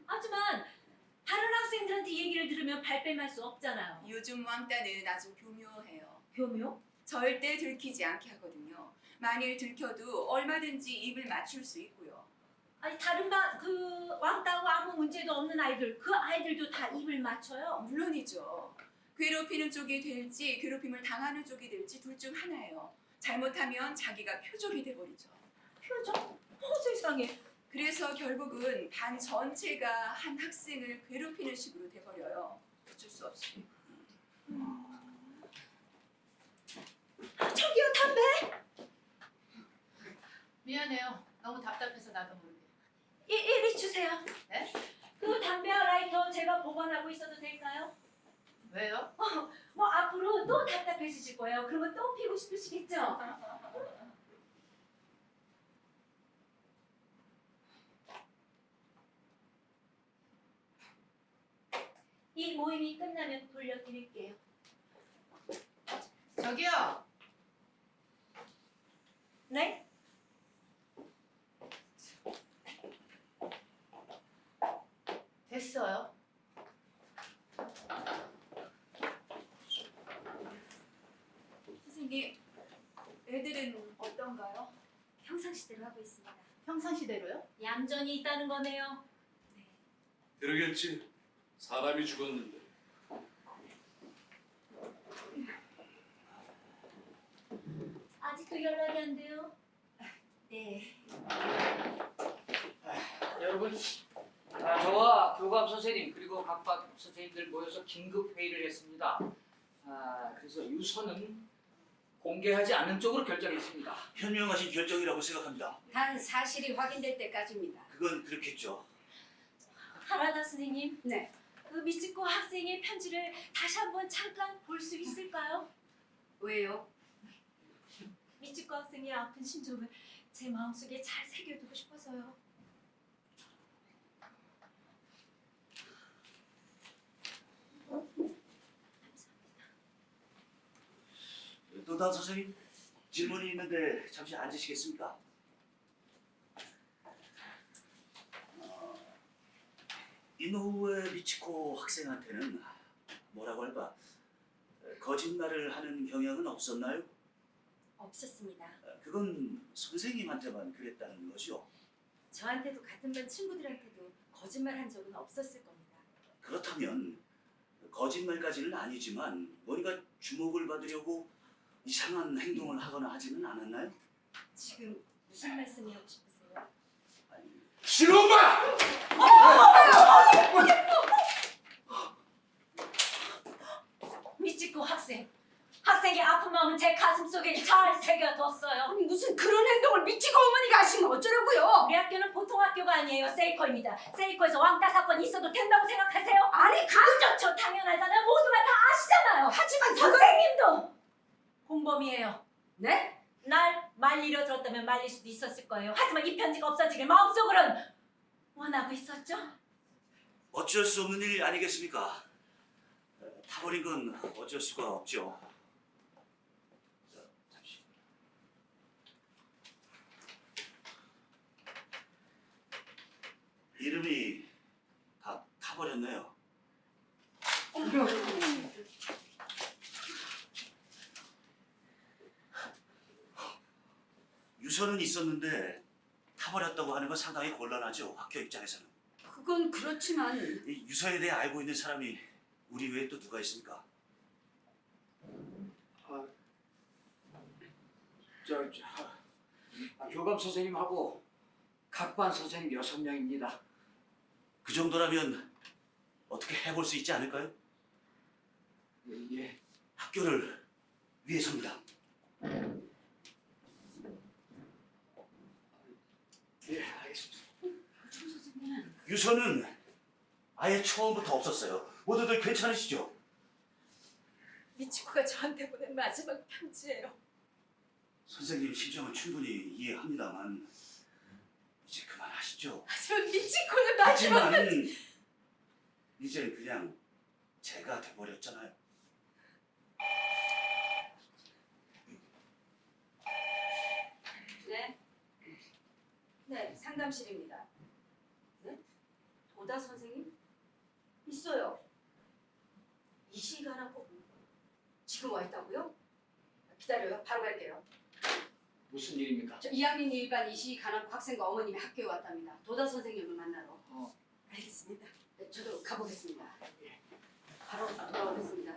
하지만 다른 학생들한테 얘기를 들으면 발뺌할 수 없잖아요. 요즘 왕따는 아주 교묘해요. 교묘? 절대 들키지 않게 하거든요. 만일 들켜도 얼마든지 입을 맞출 수 있고요. 아니 다른 그 왕따고 아무 문제도 없는 아이들 그 아이들도 다 입을 맞춰요. 물론이죠. 괴롭히는 쪽이 될지 괴롭힘을 당하는 쪽이 될지 둘 중 하나예요. 잘못하면 자기가 표적이 돼버리죠. 표정? 세상에. 그래서 결국은 반 전체가 한 학생을 괴롭히는 식으로 돼버려요. 어쩔 수 없이. 저기요 담배? 미안해요. 너무 답답해서 나도 모르게. 이리 주세요. 네? 그 담배와 라이터 제가 보관하고 있어도 될까요? 왜요? 뭐 앞으로 또 답답해지실 거예요. 그러면 또 피고 싶으시겠죠? 이 모임이 끝나면 돌려드릴게요. 저기요. 네? 됐어요. 선생님, 애들은 어떤가요? 평상시대로 하고 있습니다. 평상시대로요? 얌전히 있다는 거네요. 그러겠지. 사람이 죽었는데. 아직도 연락이 안 돼요? 네. 여러분, 저와 교감 선생님 그리고 각박 선생님들 모여서 긴급 회의를 했습니다. 그래서 유서는 공개하지 않는 쪽으로 결정했습니다. 현명하신 결정이라고 생각합니다. 단 사실이 확인될 때까지입니다. 그건 그렇겠죠. 하라다 선생님. 네. 그 미츠코 학생의 편지를 다시 한번 잠깐 볼 수 있을까요? 왜요? 미츠코 학생의 아픈 심정을 제 마음속에 잘 새겨두고 싶어서요. 노다 선생님, 질문이 있는데 잠시 앉으시겠습니까? 이노우에 미치코 학생한테는 뭐라고 할까? 거짓말을 하는 경향은 없었나요? 없었습니다. 그건 선생님한테만 그랬다는 거죠. 저한테도 같은 반 친구들한테도 거짓말한 적은 없었을 겁니다. 그렇다면 거짓말까지는 아니지만 뭔가 주목을 받으려고 이상한 행동을 하거나 하지는 않았나요? 지금 무슨 말씀이 하고 싶으세요? 신엄마! 미치코 학생의 아픈 마음은 제 가슴 속에 잘 새겨뒀어요. 아니 무슨 그런 행동을 미치고 어머니가 하시면 어쩌려고요? 우리 학교는 보통 학교가 아니에요. 세이코입니다. 세이코에서 왕따 사건이 있어도 된다고 생각하세요? 아니 그렇죠. 당연하잖아요. 모두가 다 아시잖아요. 하지만 선생님도 공범이에요. 네? 날 말리려 들었다면 말릴 수도 있었을 거예요. 하지만 이 편지가 없어지길 마음속으로는 원하고 있었죠. 어쩔 수 없는 일 아니겠습니까? 타버린 건 어쩔 수가 없죠. 자, 잠시. 이름이 다 타버렸네요. 유서는 있었는데 타버렸다고 하는 건 상당히 곤란하죠. 학교 입장에서는. 그건 그렇지만 이 유서에 대해 알고 있는 사람이 우리 외에 또 누가 있습니까? 교감 선생님하고 각 반 선생님 6명입니다. 그 정도라면 어떻게 해볼 수 있지 않을까요? 예. 학교를 위해서입니다. 예, 알겠습니다. 유서는 아예 처음부터 없었어요. 모두들 괜찮으시죠? 미치코가 저한테 보낸 마지막 편지예요. 선생님 심정은 충분히 이해합니다만 이제 그만하시죠. 하지만 미치코는 마지막 하지만 이젠 그냥 제가 돼버렸잖아요. 네. 네, 상담실입니다. 네? 도다 선생님? 있어요. 이 시간하고 지금 와 있다고요? 기다려요. 바로 갈게요. 무슨 일입니까? 저 2학년 1반 이시 간암 학생과 어머님이 학교에 왔답니다. 도다 선생님을 만나러. 알겠습니다. 네, 저도 가보겠습니다. 바로 돌아오겠습니다.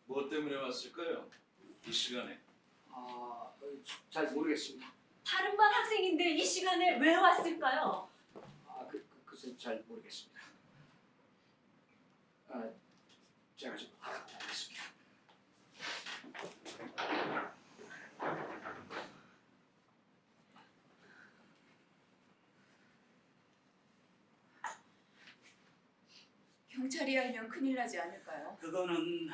뭐 때문에 왔을까요? 이 시간에. 잘 모르겠습니다. 다른 반 학생인데 이 시간에 왜 왔을까요? 글쎄 잘 모르겠습니다. 제가 좀 알아보겠습니다. 경찰이 알면 큰일 나지 않을까요? 그거는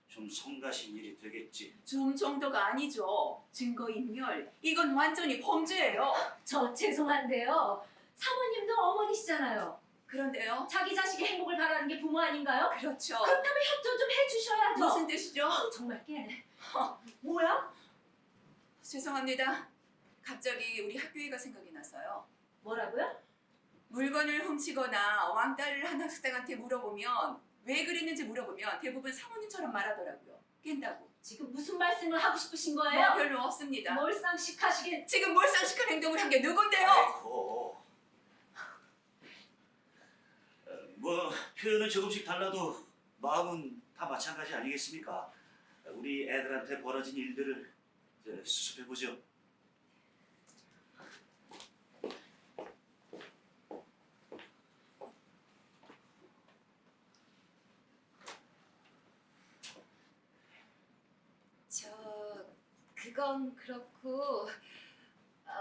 좀 성가신 일이 되겠지. 좀 정도가 아니죠. 증거인멸. 이건 완전히 범죄예요. 저 죄송한데요. 사모님도 어머니시잖아요. 그런데요? 자기 자식의 행복을 바라는 게 부모 아닌가요? 그렇죠. 그렇다면 협조 좀 해주셔야죠. 무슨 뜻이죠? 정말 깨네. 뭐야? 죄송합니다. 갑자기 우리 학교회가 생각이 나서요. 뭐라고요? 물건을 훔치거나 왕따를 한 학생한테 물어보면 왜 그랬는지 물어보면 대부분 사모님처럼 말하더라고요. 깬다고. 지금 무슨 말씀을 하고 싶으신 뭐 거예요? 별로 없습니다. 몰상식하시긴. 지금 몰상식한 행동을 한 게 누군데요? 아이고. 뭐 표현은 조금씩 달라도 마음은 다 마찬가지 아니겠습니까? 우리 애들한테 벌어진 일들을 이제 수습해보죠. 그건 그렇고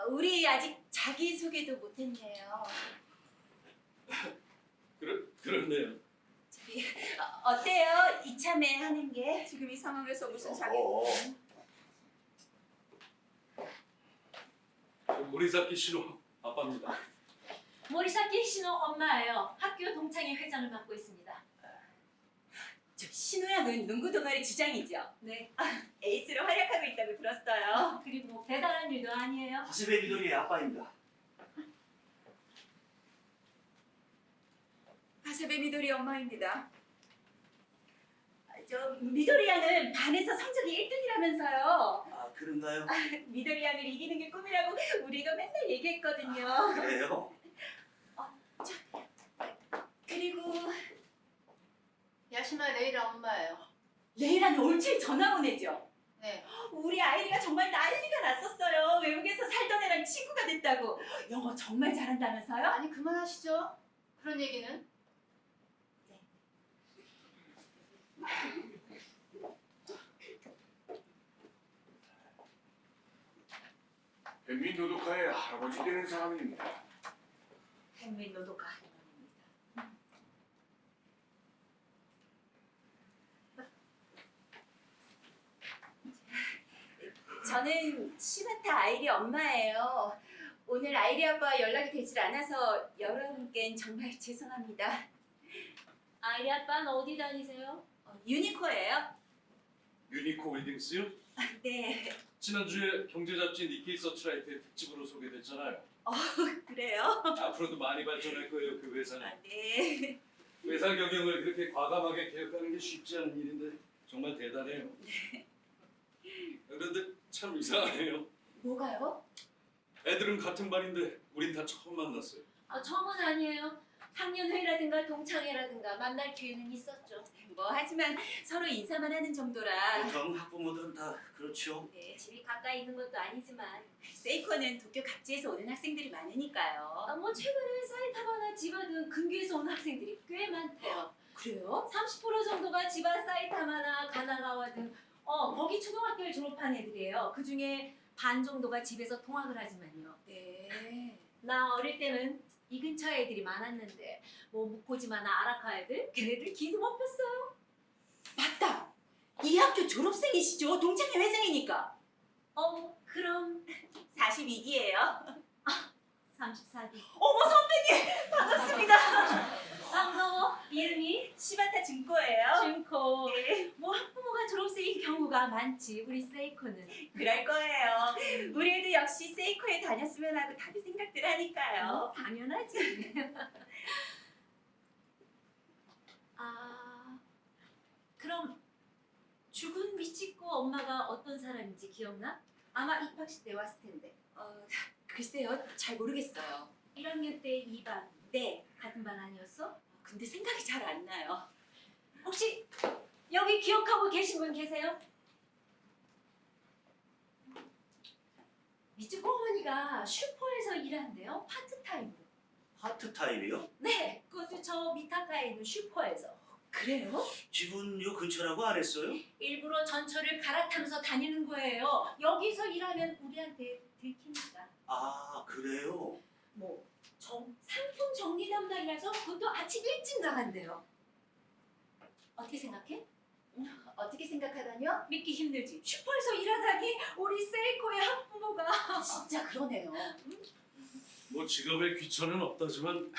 우리 아직 자기소개도 못했네요. 그렇네요. 어때요? 이참에 하는 게? 지금 이 상황에서 무슨 자기... 모리사키 신호 아빠입니다. 모리사키 신호 엄마예요. 학교 동창회 회장을 맡고 있습니다. 저 신우양은 농구 동아리 주장이죠? 네. 에이스로 활약하고 있다고 들었어요. 그리고 뭐 대단한 일도 아니에요. 하세베 미도리의 아빠입니다. 하세베 미도리 엄마입니다. 저 미도리 양은 반에서 성적이 1등이라면서요. 아 그런가요? 미도리 양을 이기는 게 꿈이라고 우리가 맨날 얘기했거든요. 그래요? 그리고 야시마 레이라 엄마예요. 레이라는 올케이 전학원 애죠? 네. 우리 아이리가 정말 난리가 났었어요. 외국에서 살던 애랑 친구가 됐다고. 영어 정말 잘한다면서요? 아니 그만하시죠. 그런 얘기는. henmin 노도카의 할아버지 되는 사람입니다. 헨리 노도카 할머니입니다. 저는 시나타 아이리 엄마예요. 오늘 아이리 아빠와 연락이 되질 않아서 여러분께는 정말 죄송합니다. 아이리 아빠는 어디 다니세요? 유니코예요. 유니코 홀딩스요? 네. 지난주에 경제 잡지 니케이 서치라이트의 특집으로 소개됐잖아요. 그래요? 앞으로도 많이 발전할 거예요, 그 회사는. 네. 회사 경영을 그렇게 과감하게 개혁하는 게 쉽지 않은 일인데 정말 대단해요. 그런데 참 이상하네요. 뭐가요? 애들은 같은 반인데 우린 다 처음 만났어요. 처음은 아니에요. 학년회라든가 동창회라든가 만날 기회는 있었죠. 하지만 서로 인사만 하는 정도라. 보통 학부모들은 다 그렇죠. 네, 집이 가까이 있는 것도 아니지만 세이코는 도쿄 각지에서 오는 학생들이 많으니까요. 뭐 최근에 사이타마나 지바 등 근교에서 온 학생들이 꽤 많대요. 그래요? 30% 정도가 지바, 사이타마나 가나가와 등 거기 초등학교를 졸업한 애들이에요. 그 중에 반 정도가 집에서 통학을 하지만요. 네. 나 어릴 때는 이 근처 애들이 많았는데 뭐 무코지마나 아라카 애들 걔네들 기도 못 폈어요. 맞다. 이 학교 졸업생이시죠? 동창회 회장이니까. 그럼 42기예요. 34기. 어머 선배님 반갑습니다. 반가워. 이름이 시바타 준코예요. 준코. 네. 뭐 학부모가 졸업생인 경우가 많지. 우리 세이코는. 그럴 거예요. 우리 애도 역시 세이코에 다녔으면 하고 다들 생각들 하니까요. 당연하지. 그럼 죽은 미치코 엄마가 어떤 사람인지 기억나? 아마 입학식 때 왔을 텐데. 글쎄요, 잘 모르겠어요. 1학년 때 2반. 네, 같은 반 아니었어? 근데 생각이 잘 안 나요. 혹시 여기 기억하고 계신 분 계세요? 미츠코 어머니가 슈퍼에서 일한대요. 파트타임으로. 파트타임이요? 네, 그것도 저 미타카에 있는 슈퍼에서. 그래요? 집은 요 근처라고 안 했어요? 일부러 전철을 갈아타면서 다니는 거예요. 여기서 일하면 우리한테 들키니까. 아, 그래요? 뭐 상품 정리 담당이라서 그것도 아침 일찍 나간대요. 어떻게 생각해? 어떻게 생각하다뇨? 믿기 힘들지. 슈퍼에서 일하다니 우리 세이코의 학부모가. 진짜 그러네요. 뭐 직업에 귀천은 없다지만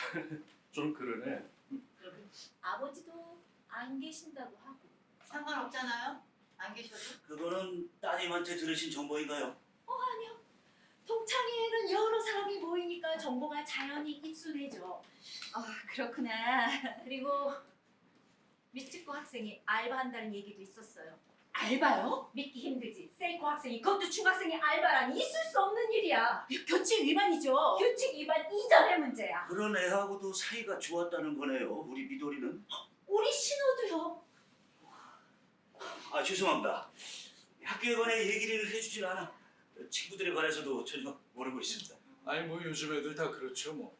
좀 그러네. 아버지도 안 계신다고 하고. 상관없잖아요. 안 계셔도. 그거는 따님한테 들으신 정보인가요? 아니요. 동창회에는 여러 사람이 모이니까 정보가 자연히 입수되죠. 그렇구나. 그리고 미츠코 학생이 알바한다는 얘기도 있었어요. 알바요? 믿기 힘들지. 세이코 학생이 그것도 중학생이 알바라니 있을 수 없는 일이야. 교칙 위반이죠. 규칙 위반 이전의 문제야. 그런 애하고도 사이가 좋았다는 거네요. 우리 미도리는. 우리 신호도요. 아, 죄송합니다. 학교에 관해 얘기를 해주질 않아. 친구들에 관해서도 전혀 모르고 있습니다. 아니 뭐 요즘 애들 다 그렇죠 뭐.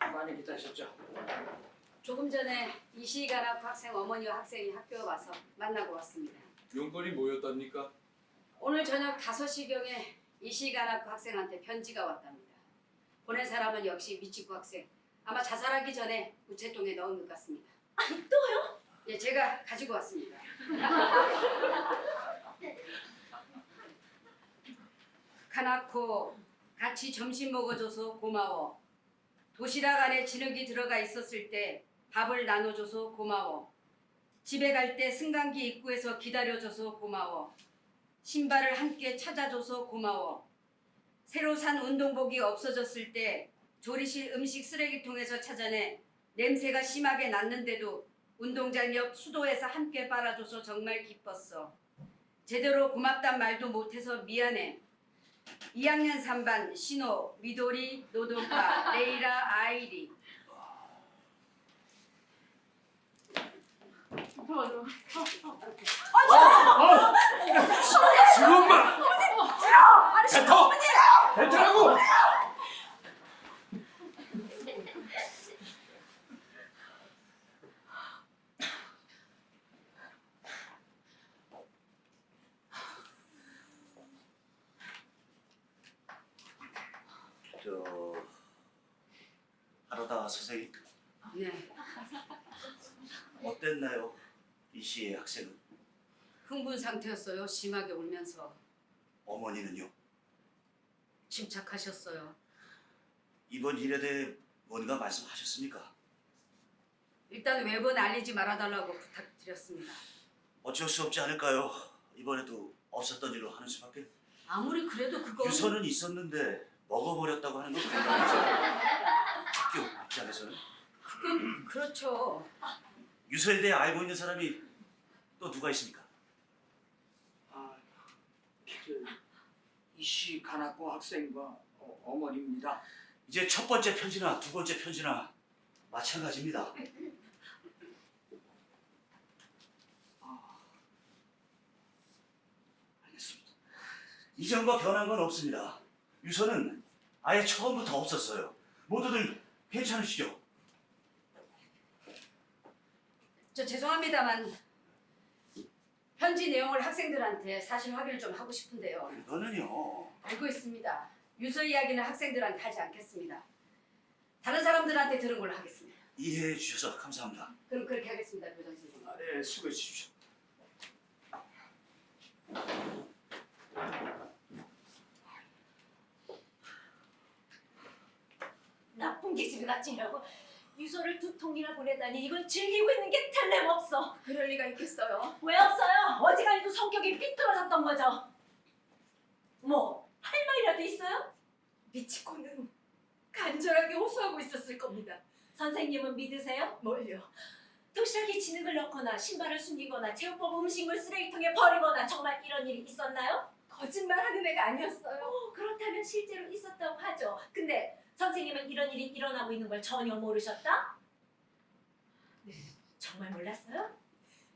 많이 기다리셨죠? 조금 전에 이시가라 학생 어머니와 학생이 학교에 와서 만나고 왔습니다. 용건이 뭐였답니까? 오늘 저녁 5시경에 이시가라 학생한테 편지가 왔답니다. 보낸 사람은 역시 미치코 학생. 아마 자살하기 전에 우체통에 넣은 것 같습니다. 또요? 예, 제가 가지고 왔습니다. 카나코, 같이 점심 먹어줘서 고마워. 도시락 안에 진흙이 들어가 있었을 때 밥을 나눠줘서 고마워. 집에 갈 때 승강기 입구에서 기다려줘서 고마워. 신발을 함께 찾아줘서 고마워. 새로 산 운동복이 없어졌을 때 조리실 음식 쓰레기통에서 찾아내 냄새가 심하게 났는데도 운동장 옆 수도에서 함께 빨아줘서 정말 기뻤어. 제대로 고맙단 말도 못해서 미안해. 2학년 3반 신호, 미도리, 노도카, 레이라, 아이리. 지금만. 뱉어. 뱉으라고. 하루다 선생님, 네, 어땠나요? 이 씨의 학생은? 흥분 상태였어요. 심하게 울면서. 어머니는요? 침착하셨어요. 이번 일에 대해 뭔가 말씀하셨습니까? 일단 외부는 알리지 말아달라고 부탁드렸습니다. 어쩔 수 없지 않을까요? 이번에도 없었던 일로 하는 수밖에. 아무리 그래도 그건 유서는 있었는데 먹어버렸다고 하는 건 그렇죠. 학교 입장에서는 그건 그렇죠. 유서에 대해 알고 있는 사람이 또 누가 있습니까? 이시 가나코 학생과 어머니입니다. 이제 첫 번째 편지나 두 번째 편지나 마찬가지입니다. 알겠습니다. 이전과 변한 건 없습니다. 유서는 아예 처음부터 없었어요. 모두들 괜찮으시죠? 저 죄송합니다만 편지 내용을 학생들한테 사실 확인을 좀 하고 싶은데요. 이거는요. 알고 있습니다. 유서 이야기는 학생들한테 하지 않겠습니다. 다른 사람들한테 들은 걸로 하겠습니다. 이해해 주셔서 감사합니다. 그럼 그렇게 하겠습니다, 교장 선생님. 네, 수고해 주십시오. 나쁜 계집애 같지라고 유서를 2통이나 보내다니 이건 즐기고 있는 게 틀림없어. 그럴 리가 있겠어요. 왜 없어요? 어지간히도 성격이 삐뚤어졌던 거죠. 뭐 할 말이라도 있어요? 미치코는 간절하게 호소하고 있었을 겁니다. 선생님은 믿으세요? 뭘요? 도시락에 진흙을 넣거나 신발을 숨기거나 제육법 음식물 쓰레기통에 버리거나 정말 이런 일이 있었나요? 거짓말하는 애가 아니었어요. 그렇다면 실제로 있었다고 하죠. 근데 선생님은 이런 일이 일어나고 있는 걸 전혀 모르셨다? 네, 정말 몰랐어요?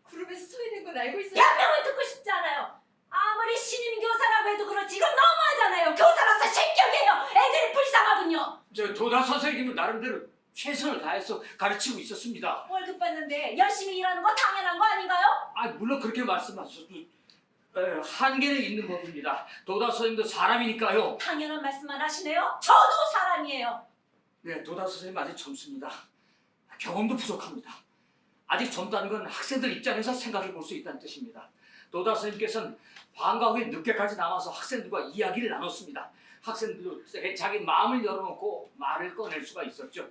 그룹에서 소외된 건 알고 있어요. 변명을 듣고 싶지 않아요. 아무리 신임 교사라고 해도 그렇지 이건 너무하잖아요. 교사로서 실격이에요. 애들이 불쌍하군요. 저 도다 선생님은 나름대로 최선을 다해서 가르치고 있었습니다. 월급 받는데 열심히 일하는 거 당연한 거 아닌가요? 아, 물론 그렇게 말씀하셔도 한계는 있는 법입니다. 도다 선생님도 사람이니까요. 당연한 말씀만 하시네요. 저도 사람이에요. 네, 도다 선생님 아직 젊습니다. 경험도 부족합니다. 아직 젊다는 건 학생들 입장에서 생각해 볼 수 있다는 뜻입니다. 도다 선생님께서는 방과 후에 늦게까지 남아서 학생들과 이야기를 나눴습니다. 학생들도 자기 마음을 열어놓고 말을 꺼낼 수가 있었죠.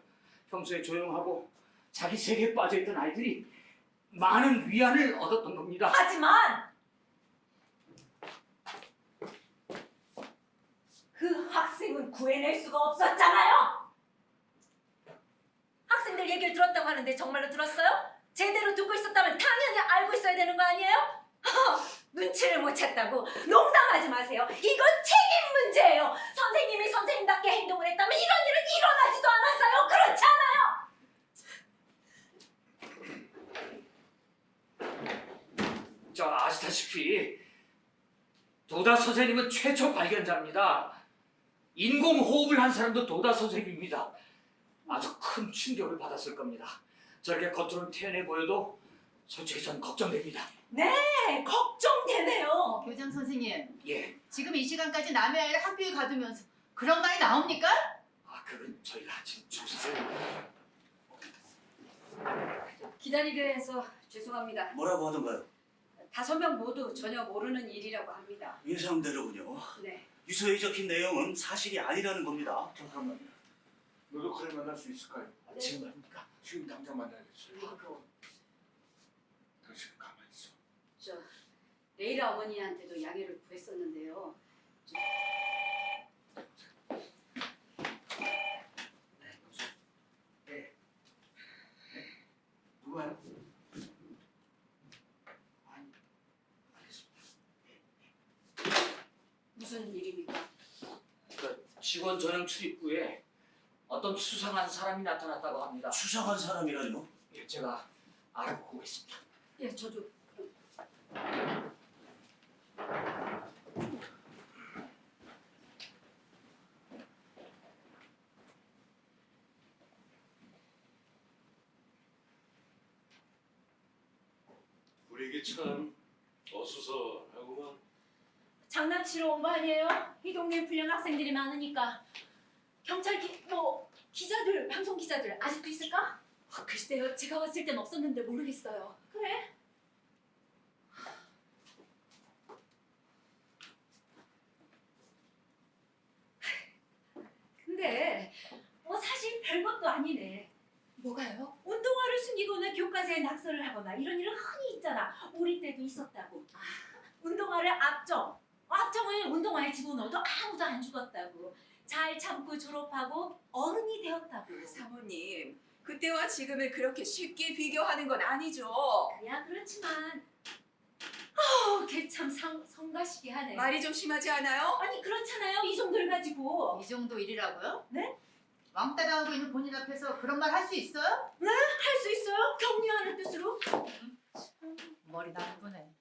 평소에 조용하고 자기 세계에 빠져있던 아이들이 많은 위안을 얻었던 겁니다. 하지만 그 학생은 구해낼 수가 없었잖아요. 학생들 얘기를 들었다고 하는데 정말로 들었어요? 제대로 듣고 있었다면 당연히 알고 있어야 되는 거 아니에요? 눈치를 못 챘다고 농담하지 마세요. 이건 책임 문제예요. 선생님이 선생님답게 행동을 했다면 이런 일은 일어나지도 않았어요. 그렇지 않아요? 자, 아시다시피 도다 선생님은 최초 발견자입니다. 인공호흡을 한 사람도 도다 선생님입니다. 아주 큰 충격을 받았을 겁니다. 저렇게 겉으로는 태연해 보여도 솔직히 전 걱정됩니다. 네, 걱정되네요. 교장 선생님, 예, 지금 이 시간까지 남의 아이를 학교에 가두면서 그런 말이 나옵니까? 그건 저희가 지금 조사를... 기다리게 해서 죄송합니다. 뭐라고 하던가요? 5명 모두 전혀 모르는 일이라고 합니다. 예상대로군요. 네. 유서에 적힌 내용은 사실이 아니라는 겁니다. 잠깐만요. 너도 그래 만날 수 있을까요? 지금 말입니까? 지금 당장 만나야겠어요. 당신은 가만히 있어. 저 레이라 어머니한테도 양해를 구했었는데요. 누가요? 무슨 일입니까? 직원 전용 출입구에 어떤 수상한 사람이 나타났다고 합니다. 수상한 사람이라뇨? 예, 제가 알아보고 있습니다. 예, 저도 우리에게 참 어수선하구만. 장난치러 온 거 아니에요? 이 동네에 불량 학생들이 많으니까. 경찰 기자들, 방송 기자들 아직도 있을까? 글쎄요, 제가 왔을 땐 없었는데 모르겠어요. 그래? 근데 사실 별것도 아니네. 뭐가요? 운동화를 숨기거나 교과서에 낙서를 하거나 이런 일은 흔히 있잖아. 우리 때도 있었다고. 운동화를 앞정을 운동화에 집어넣어도 아무도 안 죽었다고. 잘 참고 졸업하고 어른이 되었다고. 사모님, 그때와 지금을 그렇게 쉽게 비교하는 건 아니죠. 그야 그렇지만 걔 참 성가시게 하네. 말이 좀 심하지 않아요? 아니 그렇잖아요. 이 정도를 가지고. 이 정도 일이라고요? 왕따 당하고 있는 본인 앞에서 그런 말 할 수 있어요? 할 수 있어요? 격려하는 뜻으로. 머리 나쁘네.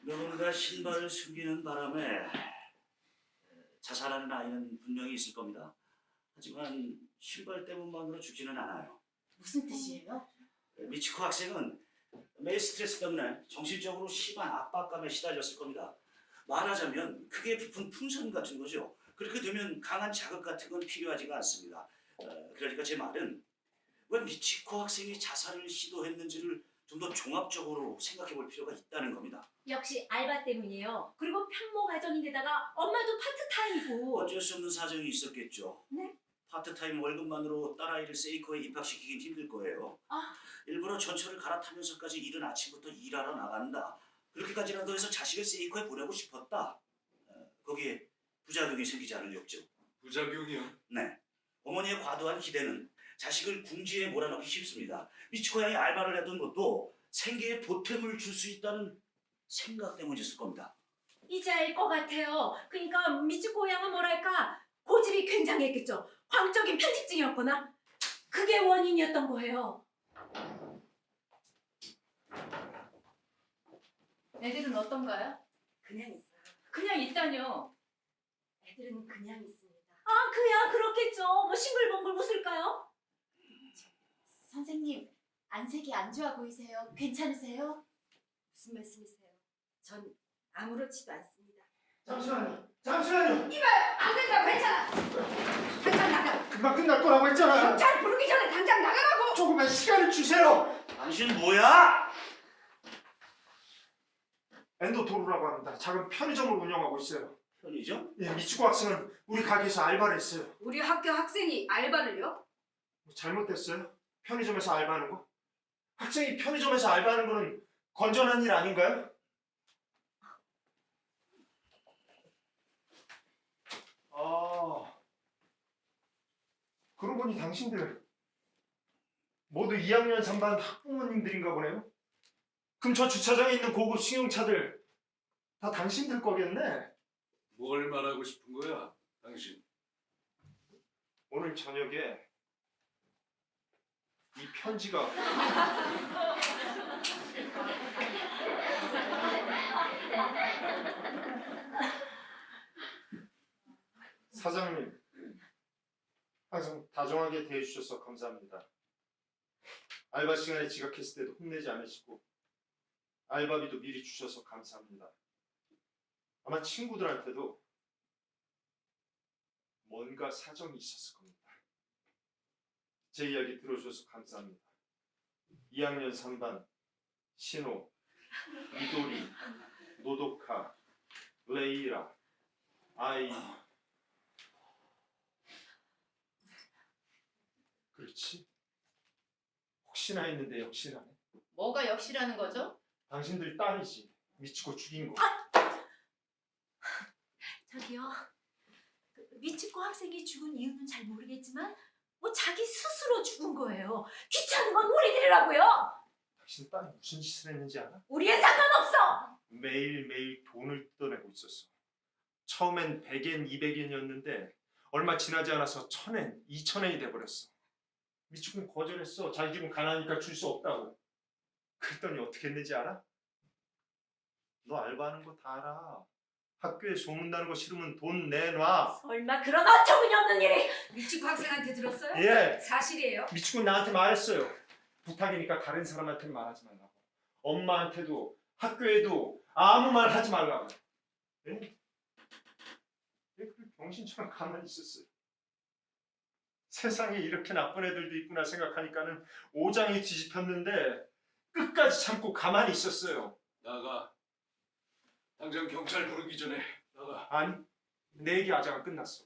누군가 신발을 숨기는 바람에 자살하는 아이는 분명히 있을 겁니다. 하지만 신발 때문만으로 죽지는 않아요. 무슨 뜻이에요? 미치코 학생은 매일 스트레스 때문에 정신적으로 심한 압박감에 시달렸을 겁니다. 말하자면 크게 부푼 풍선 같은 거죠. 그렇게 되면 강한 자극 같은 건 필요하지가 않습니다. 그러니까 제 말은 왜 미치코 학생이 자살을 시도했는지를 좀 더 종합적으로 생각해 볼 필요가 있다는 겁니다. 역시 알바 때문이에요. 그리고 편모 가정인데다가 엄마도 파트타임이고. 어쩔 수 없는 사정이 있었겠죠. 네? 파트타임 월급만으로 딸아이를 세이코에 입학시키긴 힘들 거예요. 아. 일부러 전철을 갈아타면서까지 이른 아침부터 일하러 나간다. 그렇게까지라도 해서 자식을 세이코에 보내고 싶었다. 거기에 부작용이 생기지 않을 리 없죠. 부작용이요? 네. 어머니의 과도한 기대는 자식을 궁지에 몰아넣기 쉽습니다. 미치코 양이 알바를 했던 것도 생계에 보탬을 줄 수 있다는 생각 때문이었을 겁니다. 이제 알 것 같아요. 그러니까 미츠코 양은 뭐랄까 고집이 굉장했겠죠. 광적인 편집증이었거나 그게 원인이었던 거예요. 애들은 어떤가요? 그냥 있어요. 그냥 있다뇨. 애들은 그냥 있습니다. 아 그야 그렇겠죠. 뭐 싱글벙글 웃을까요? 선생님, 안색이 안 좋아 보이세요. 괜찮으세요? 무슨 말씀이세요? 전 아무렇지도 않습니다. 잠시만요. 안 된다, 괜찮아. 당장 나가. 금방 끝날 거라고 했잖아요. 경찰 부르기 전에 당장 나가라고. 조금만 시간을 주세요. 당신 뭐야? 엔도토르라고 합니다. 작은 편의점을 운영하고 있어요. 편의점? 예, 미치코 학생은 우리 가게에서 알바를 했어요. 우리 학교 학생이 알바를요? 뭐 잘못됐어요? 편의점에서 알바하는 거? 학생이 편의점에서 알바하는 거는 건전한 일 아닌가요? 그러고 보니 당신들 모두 2학년 3반 학부모님들인가 보네요. 근처 주차장에 있는 고급 승용차들 다 당신들 거겠네. 뭘 말하고 싶은 거야, 당신? 오늘 저녁에 이 편지가 사장님, 항상 다정하게 대해주셔서 감사합니다. 알바 시간에 지각했을 때도 혼내지 않으시고 알바비도 미리 주셔서 감사합니다. 아마 친구들한테도 뭔가 사정이 있었을 겁니다. 제 이야기 들어주셔서 감사합니다. 2학년 3반 신호, 미도리, 노도카, 레이라, 아이. 그렇지. 혹시나 했는데 역시나네. 뭐가 역시라는 거죠? 당신들 딸이지. 미치고 죽인 거. 저기요. 미츠코 학생이 죽은 이유는 잘 모르겠지만 뭐 자기 스스로 죽은 거예요. 귀찮은 건 우리들이라고요. 당신 딸이 무슨 짓을 했는지 알아? 우리엔 상관없어. 매일매일 돈을 뜯어내고 있었어. 처음엔 100엔, 200엔이었는데 얼마 지나지 않아서 1000엔, 2000엔이 돼버렸어. 미치고는 거절했어. 자기 집은 가난하니까 줄 수 없다고. 그랬더니 어떻게 했는지 알아? 너 알바하는 거 다 알아. 학교에 소문나는 거 싫으면 돈 내놔. 설마 그런 어처구니 없는 일이. 미치코 학생한테 들었어요? 예. 사실이에요. 미치고 나한테 말했어요. 부탁이니까 다른 사람한테는 말하지 말라고. 엄마한테도 학교에도 아무 말 하지 말라고. 예? 예, 그 병신처럼 가만히 있었어요. 세상에 이렇게 나쁜 애들도 있구나 생각하니까는 오장이 뒤집혔는데 끝까지 참고 가만히 있었어요. 나가. 당장 경찰 부르기 전에 나가. 아니, 내 얘기 아자가 끝났어.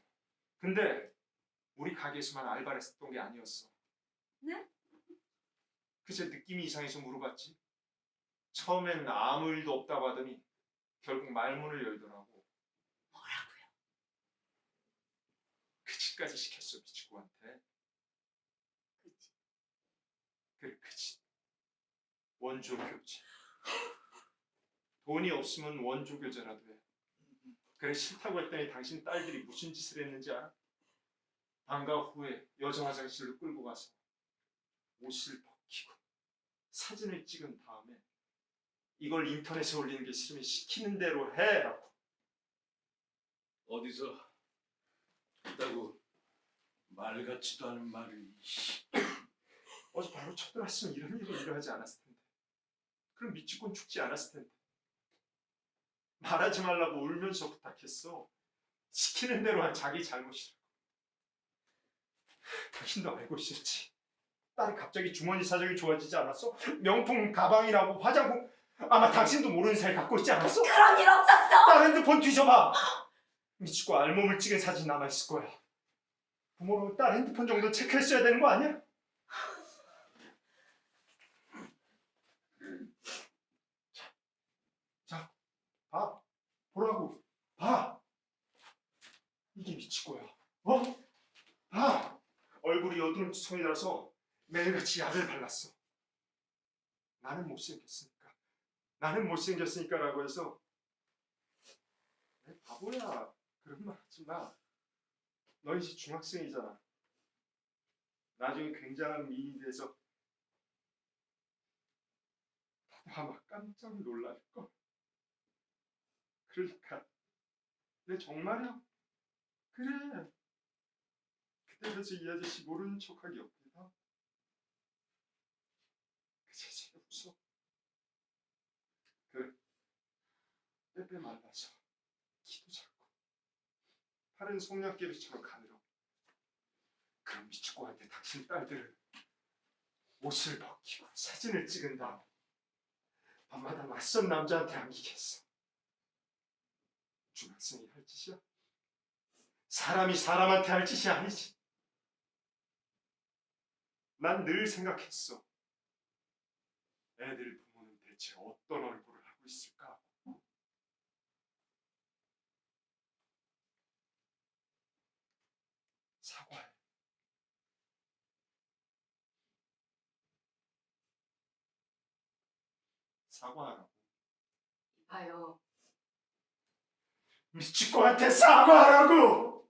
근데 우리 가게에서만 알바를 했던 게 아니었어. 네? 그새 느낌이 이상해서 물어봤지. 처음엔 아무 일도 없다고 하더니 결국 말문을 열더라고. 뭐라고요? 그 짓까지 시켰어, 미치고한테. 그치. 그래, 그 짓. 원조 교체. 돈이 없으면 원조 교제라도 해. 그래 싫다고 했더니 당신 딸들이 무슨 짓을 했는지 알아? 방과 후에 여자 화장실로 끌고 가서 옷을 벗기고 사진을 찍은 다음에 이걸 인터넷에 올리는 게 싫으면 시키는 대로 해라고. 어디서 있다고 말 같지도 않은 말을. 어제 바로 쳐들었으면 이런 일을 일어나지 않았을 텐데. 그럼 미치곤 죽지 않았을 텐데. 말하지 말라고 울면서 부탁했어. 시키는 대로 한 자기 잘못이라고. 당신도 알고 있었지. 딸이 갑자기 주머니 사정이 좋아지지 않았어? 명품 가방이라고 화장품 아마 당신도 모르는 사이 갖고 있지 않았어? 그런 일 없었어. 딸 핸드폰 뒤져봐. 미치고 알몸을 찍은 사진 남아있을 거야. 부모로 딸 핸드폰 정도 체크했어야 되는 거 아니야? 자, 봐. 보라고. 봐. 이게 미치고야. 어? 봐. 얼굴이 여드름 투성이라서 매일같이 약을 발랐어. 나는 못생겼으니까. 나는 못생겼으니까라고 해서 내 바보야. 그런 말 하지 마. 너 이제 중학생이잖아. 나중에 굉장한 미인이 돼서 아마 깜짝 놀랄걸. 그러니까 내 정말이야. 그래. 그때 그래서 이 아저씨 모르는 척하기 없겠다. 그 제재 웃어. 그래. 빼빼 말라서 키도 작고 팔은 송량개비처럼 가늘어. 그럼 미치고한테 당신 딸들은 옷을 벗기고 사진을 찍은 다음 밤마다 낯선 남자한테 안기겠어. 중학생이 할 짓이야? 사람이 사람한테 할 짓이 아니지. 난 늘 생각했어. 애들 부모는 대체 어떤 얼굴을 하고 있을까? 사과해. 사과하라고. 봐요. 미치코한테 사과하라고!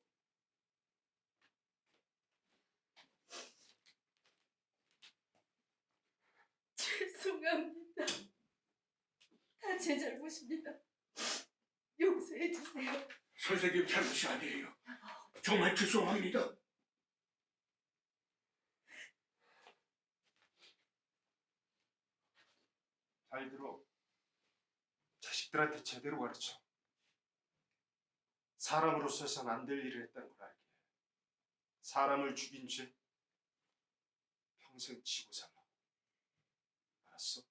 죄송합니다. 다 제 잘못입니다. 용서해 주세요. 선생님 잘못이 아니에요. 정말 죄송합니다. 잘 들어. 자식들한테 제대로 가르쳐. 사람으로서 해선 안 될 일을 했다는 걸 알게 해. 사람을 죽인 죄 평생 지고 살라고. 알았어?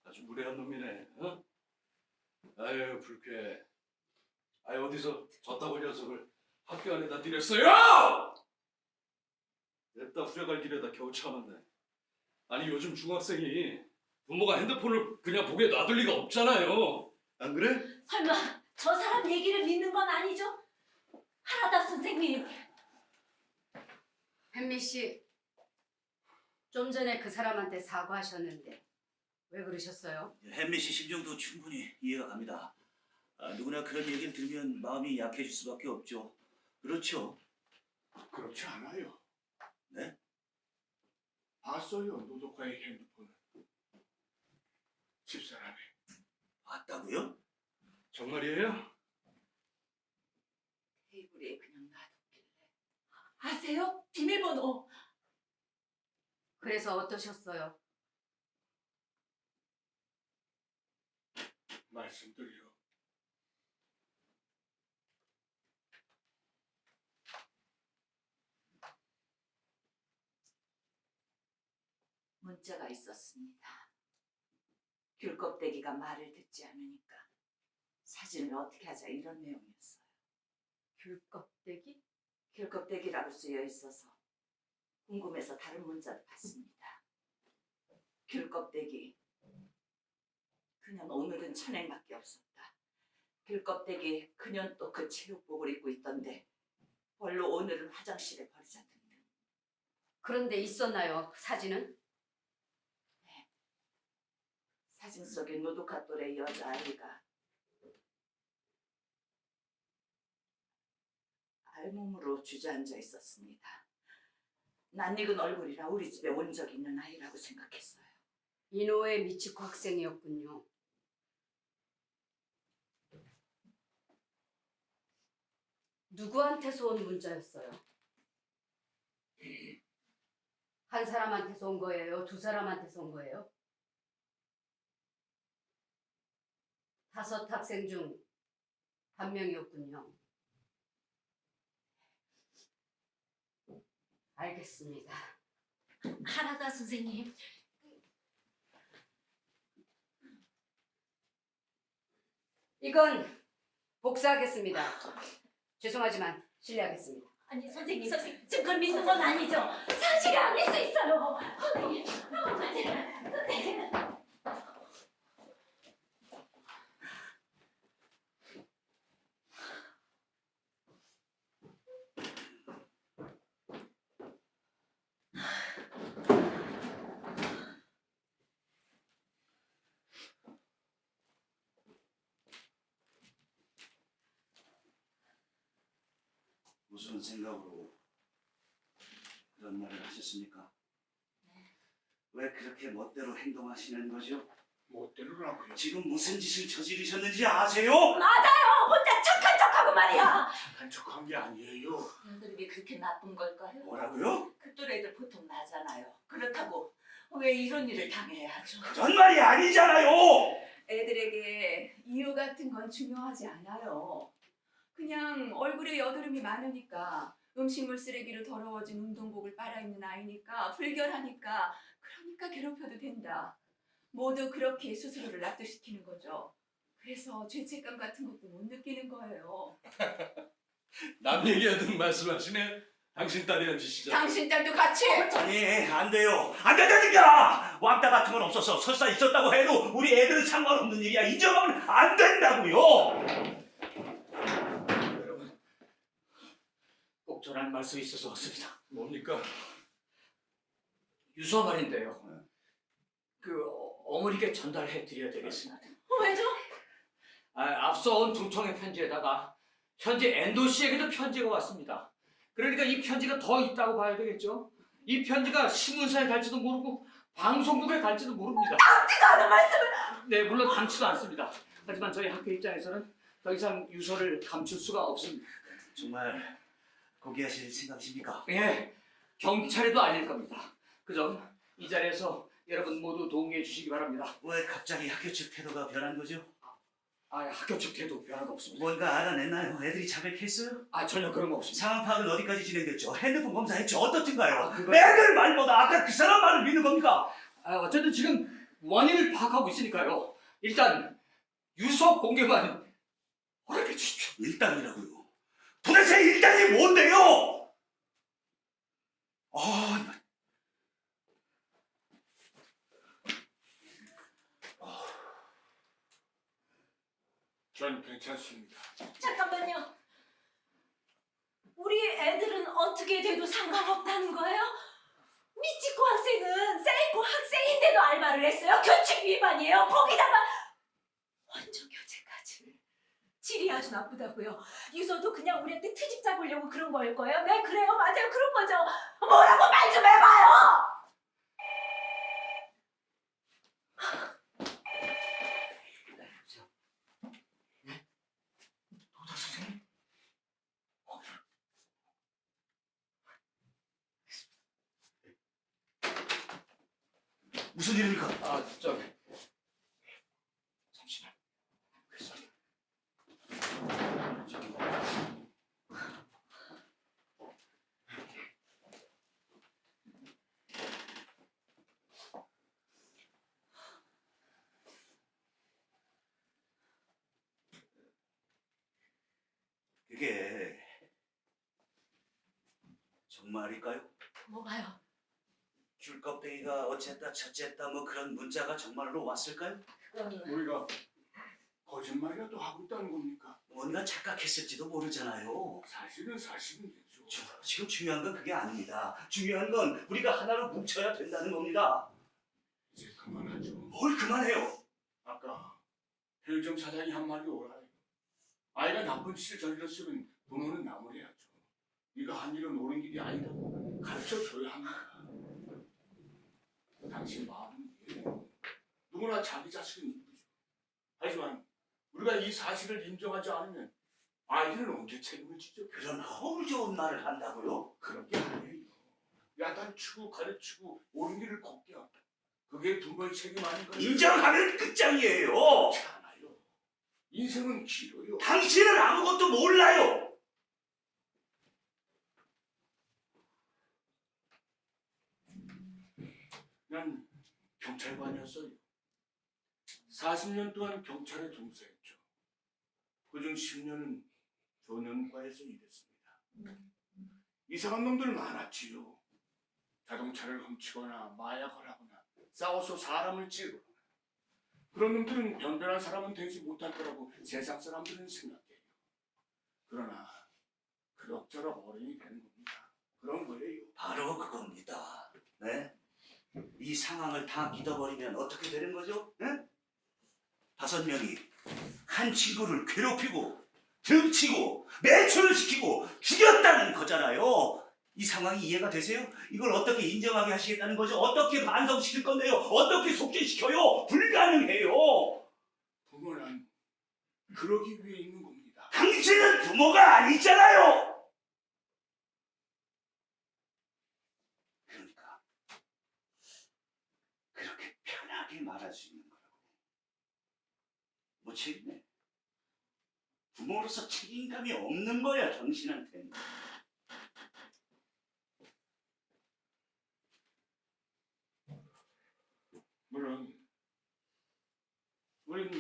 아주 무례한 놈이네. 어? 아유 불쾌해. 아유 어디서 졌다고 녀석을 학교 안에다 들였어요? 냅다 후려갈 길에다 겨우 참았네. 아니 요즘 중학생이 부모가 핸드폰을 그냥 보게 놔둘 리가 없잖아요. 안 그래? 설마 저 사람 얘기를 믿는 건 아니죠? 하라다 선생님. 햄미 씨, 좀 전에 그 사람한테 사과하셨는데 왜 그러셨어요? 햄미 씨 심정도 충분히 이해가 갑니다. 누구나 그런 얘기를 들으면 마음이 약해질 수밖에 없죠. 그렇죠? 그렇지 않아요. 네? 봤어요 노도카의 핸드폰을. 집사람이. 봤다고요? 정말이에요? 테이블에 그냥 놔뒀길래. 아세요? 비밀번호. 그래서 어떠셨어요? 말씀드려. 문자가 있었습니다. 귤 껍데기가 말을 듣지 않으니까 사진을 어떻게 하자 이런 내용이었어요. 귤 껍데기? 길껍데기라고 쓰여 있어서 궁금해서 다른 문자도 봤습니다. 길껍데기. 그냥 오늘은 천행밖에 없었다. 길껍데기 그년 또 그 체육복을 입고 있던데 벌로 오늘은 화장실에 버리자던데. 그런데 있었나요? 사진은? 사진 속에 노도카 또래 여자아이가 알몸으로 주저앉아 있었습니다. 낯익은 얼굴이라 우리 집에 온 적 있는 아이라고 생각했어요. 이노우에 미치코 학생이었군요. 누구한테서 온 문자였어요? 한 사람한테서 온 거예요? 두 사람한테서 온 거예요? 5 학생 중 1명이었군요. 알겠습니다. 하나다 선생님. 이건 복사하겠습니다. 죄송하지만 실례하겠습니다. 아니 선생님 지금 그걸 믿는 건 아니죠? 사실이 아닐 수 있어요. 선생님. 선생님. 무슨 생각으로 그런 말을 하셨습니까? 왜 그렇게 멋대로 행동하시는 거죠? 멋대로라고요. 지금 무슨 짓을 저지르셨는지 아세요? 맞아요. 혼자 착한 척하고 말이야. 착한 척한 게 아니에요. 애들이 그렇게 나쁜 걸까요? 뭐라고요? 그 또래 애들 보통 나잖아요. 그렇다고 왜 이런 일을 당해야 하죠? 그런 말이 아니잖아요. 애들에게 이유 같은 건 중요하지 않아요. 그냥 얼굴에 여드름이 많으니까 음식물 쓰레기로 더러워진 운동복을 빨아입는 아이니까 불결하니까 그러니까 괴롭혀도 된다. 모두 그렇게 스스로를 납득시키는 거죠. 그래서 죄책감 같은 것도 못 느끼는 거예요. 남 얘기하듯 말씀하시네. 당신 딸이 한 짓이죠. 당신 딸도 같이! 아니 안 돼요. 안 된다니까. 왕따 같은 건 없어서 설사 있었다고 해도 우리 애들은 상관없는 일이야. 인정하면 안 된다고요. 여러분, 꼭 전할 말씀이 있어서 왔습니다. 뭡니까? 유서 말인데요. 그 어머니께 전달해 드려야 되겠습니다. 왜죠? 앞서 온 2통의 편지에다가 현재 엔도 씨에게도 편지가 왔습니다. 그러니까 이 편지가 더 있다고 봐야 되겠죠. 이 편지가 신문사에 갈지도 모르고 방송국에 갈지도 모릅니다. 당치가 않은 말씀을. 네, 물론 당치도 않습니다. 하지만 저희 학교 입장에서는 더 이상 유서를 감출 수가 없습니다. 정말 고귀하실 생각이십니까? 예, 경찰에도 알릴 겁니다. 그 점 이 자리에서 여러분 모두 동의해 주시기 바랍니다. 왜 갑자기 학교 측 태도가 변한 거죠? 학교 측 태도 변화가 없습니다. 뭔가 알아냈나요? 애들이 자백했어요? 전혀 그런 거 없습니다. 상황 파악은 어디까지 진행됐죠? 핸드폰 검사했죠? 어떻든가요? 그건- 애들 말보다 아까 그 사람 말을 믿는 겁니까? 어쨌든 지금 원인을 파악하고 있으니까요. 일단 유서 공개만 허락해 주십시오. 일단이라고요. 도대체 일단이 뭔데요? 나 전 괜찮습니다. 잠깐만요. 우리 애들은 어떻게 돼도 상관없다는 거예요? 미치코 학생은 세이코 학생인데도 알바를 했어요. 규칙 위반이에요. 거기다가 원조 교체까지. 질이 아주 나쁘다고요. 유서도 그냥 우리한테 트집 잡으려고 그런 거일 거예요. 네, 그래요. 맞아요. 그런 거죠. 뭐라고 말 좀 해봐요. 도다 선생님? 무슨 일입니까? 잠시만. 그게 정말일까요? 뭐가요? 귤껍데기가 어쨌다 저쨌다 뭐 그런 문자가 정말로 왔을까요? 그건 우리가 거짓말이라도 하고 있다는 겁니까? 뭔가 착각했을지도 모르잖아요. 사실은 사실이겠죠. 지금 중요한 건 그게 아닙니다. 중요한 건 우리가 하나로 뭉쳐야 된다는 겁니다. 이제 그만하죠. 뭘 그만해요? 아까 편의점 사장이 한 말이 옳아요. 아이가 나쁜 짓을 저질렀으면 부모는 나무래야죠. 네가 한 일은 옳은 길이 아니라고 가르쳐줘야 합니다. 당신 마음은 이해해요. 누구나 자기 자식은 이쁘죠. 하지만 우리가 이 사실을 인정하지 않으면 아이들은 언제 책임을 지죠? 그런 허울 좋은 말을 한다고요? 그런 게 아니에요. 야단치고 가르치고 옳은 길을 걷게 하고 그게 부모의 책임 아닌가요? 인정하면 끝장이에요. 그렇지 않아요. 인생은 길어요. 당신은 아무것도 몰라요. 난 경찰관이었어요. 40년 동안 경찰에 종사했죠. 그중 10년은 조년과에서 일했습니다. 이상한 놈들 많았지요. 자동차를 훔치거나 마약을 하거나 싸워서 사람을 찌르거나 그런 놈들은 변변한 사람은 되지 못할 거라고 세상 사람들은 생각해요. 그러나 그럭저럭 어른이 되는 겁니다. 그런 거예요. 바로 그겁니다. 네? 이 상황을 다 믿어버리면 어떻게 되는 거죠? 네? 5명이 한 친구를 괴롭히고 등치고 매출을 시키고 죽였다는 거잖아요. 이 상황이 이해가 되세요? 이걸 어떻게 인정하게 하시겠다는 거죠? 어떻게 반성시킬 건데요? 어떻게 속죄시켜요? 불가능해요. 부모는 그러기 위해 있는 겁니다. 당신은 부모가 아니잖아요. 그러니까 그렇게 편하게 말할 수 있는 거라고. 뭐 책임해? 부모로서 책임감이 없는 거야 당신한테는. 물론 우린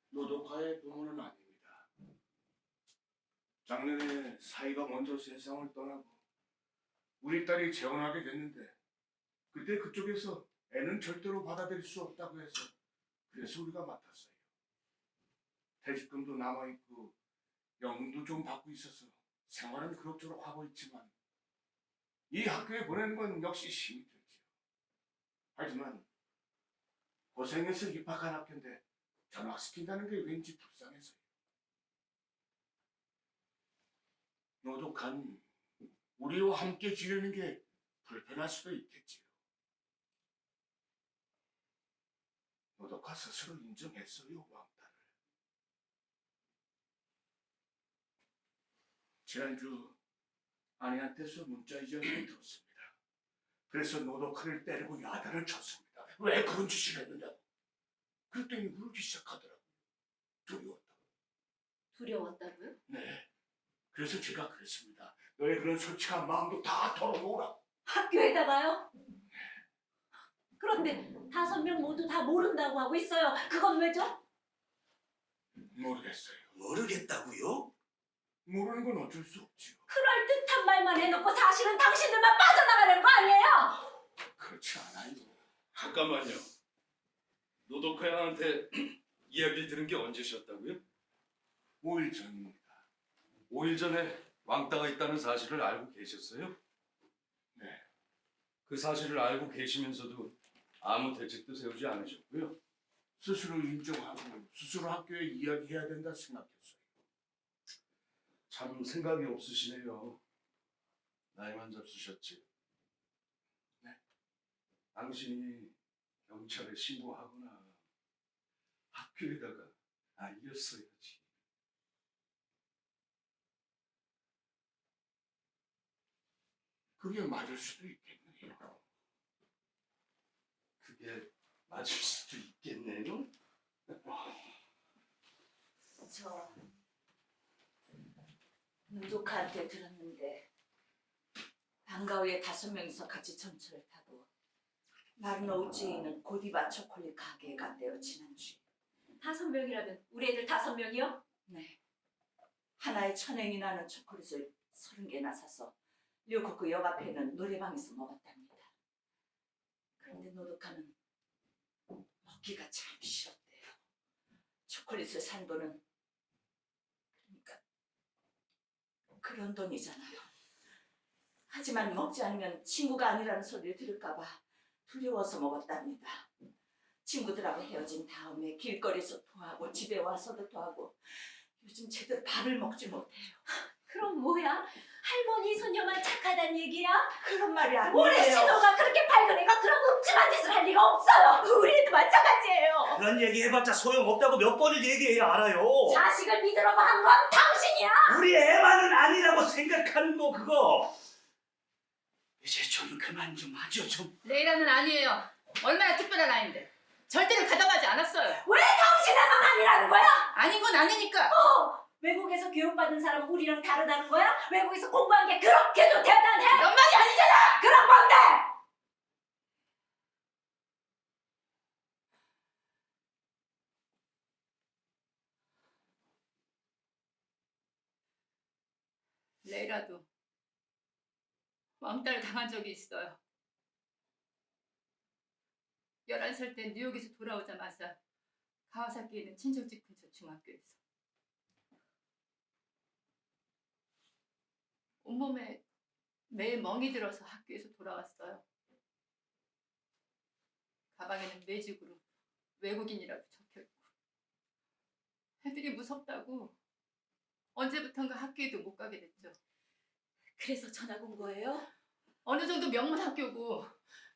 노도카의 부모는 아닙니다. 작년에 사이가 먼저 세상을 떠나고 우리 딸이 재혼하게 됐는데 그때 그쪽에서 애는 절대로 받아들일 수 없다고 해서 그래서 우리가 맡았어요. 퇴직금도 남아있고 연금도 좀 받고 있어서 생활은 그럭저럭 하고 있지만 이 학교에 보내는 건 역시 힘이 들죠. 하지만 고생해서 입학한 학교인데 전학시킨다는 게 왠지 불쌍해서요. 노독한 우리와 함께 지내는 게 불편할 수도 있겠지요. 노독한 스스로 인정했어요, 왕따를. 지난주 아내한테서 문자 이전을 들었습니다. 그래서 노독한을 때리고 야단을 쳤습니다. 왜 그런 짓을 했느냐고. 그랬더니 울기 시작하더라고요. 두려웠다고. 두려웠다고요? 네. 그래서 제가 그랬습니다. 너의 그런 솔직한 마음도 다 털어놓으라고. 학교에다가요? 그런데 5명 모두 다 모른다고 하고 있어요. 그건 왜죠? 모르겠어요. 모르겠다고요? 모르는 건 어쩔 수 없지요. 그럴듯한 말만 해놓고 사실은 당신들만 빠져나가는 거 아니에요? 그렇지 않아요. 잠깐만요. 노도카 양한테 이야기를 들은 게 언제셨다고요? 5일 전입니다. 5일 전에 왕따가 있다는 사실을 알고 계셨어요? 네. 그 사실을 알고 계시면서도 아무 대책도 세우지 않으셨고요. 스스로 인정하고 스스로 학교에 이야기해야 된다 생각했어요. 참 생각이 없으시네요. 나이만 잡수셨지. 네? 당신이 경찰에 신고하거나 학교에다가 알렸어야지. 그게 맞을 수도 있겠네요. 그게 맞을 수도 있겠네요. 저 노독한테 들었는데 방과후에 5명이서 같이 전철을 타고 마르노우치에 있는 고디바 초콜릿 가게에 갔대요. 지난주에. 5명이라면 우리 애들 5명이요? 네. 하나에 1,000엔이 나는 초콜릿을 30개나 사서 류코크 역 앞에는 노래방에서 먹었답니다. 그런데 노도카는 먹기가 참 싫었대요. 초콜릿을 산 돈은 그러니까 그런 돈이잖아요. 하지만 먹지 않으면 친구가 아니라는 소리를 들을까봐 두려워서 먹었답니다. 친구들하고 헤어진 다음에 길거리에서 토하고 집에 와서도 토하고 요즘 제대로 밥을 먹지 못해요. 그럼 뭐야? 할머니 손녀만 착하단 얘기야? 그런 말이 아니에요. 우리 신호가 그렇게 밝은 애가 그런 음침한 짓을 할 리가 없어요. 우리도 마찬가지예요. 그런 얘기 해봤자 소용없다고 몇 번을 얘기해야 알아요. 자식을 믿으라고 한 건 당신이야. 우리 애만은 아니라고 생각하는 거 그거. 이제 좀 그만 좀 하죠 좀. 레이라는 아니에요. 얼마나 특별한 아이인데. 절대로 가담하지 않았어요. 왜 당신애만 아니라는 거야? 아닌 건 아니니까. 외국에서 교육받은 사람은 우리랑 다르다는 거야? 외국에서 공부한 게 그렇게도 대단해? 그런 말이 아니잖아. 그런 건데! 레이라도 왕따를 당한 적이 있어요. 11살 때 뉴욕에서 돌아오자마자 가와사키에 있는 친척집 근처 중학교에서 온몸에 매일 멍이 들어서 학교에서 돌아왔어요. 가방에는 매직으로 외국인이라고 적혀있고 애들이 무섭다고 언제부턴가 학교에도 못 가게 됐죠. 그래서 전학 온 거예요? 어느 정도 명문 학교고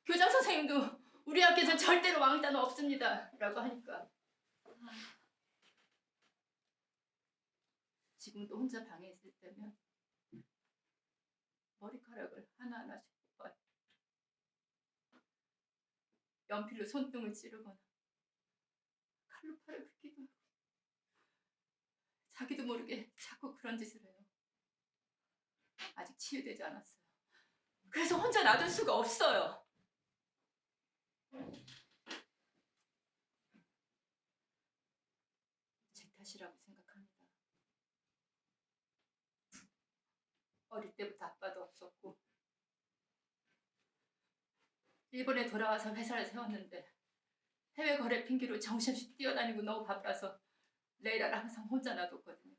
교장 선생님도 우리 학교에선 절대로 왕따는 없습니다 라고 하니까 지금도 혼자 방에 있을 때면 머리카락을 하나하나씩 뽑아요. 연필로 손등을 찌르거나 칼로 팔을 긁기도 하고 자기도 모르게 자꾸 그런 짓을 해요. 아직 치유되지 않았어요. 그래서 혼자 놔둘 수가 없어요. 제 탓이라고 생각합니다. 어릴 때부터 아빠도 없었고 일본에 돌아와서 회사를 세웠는데 해외 거래 핑계로 정신없이 뛰어다니고 너무 바빠서 레이라를 항상 혼자 놔뒀거든요.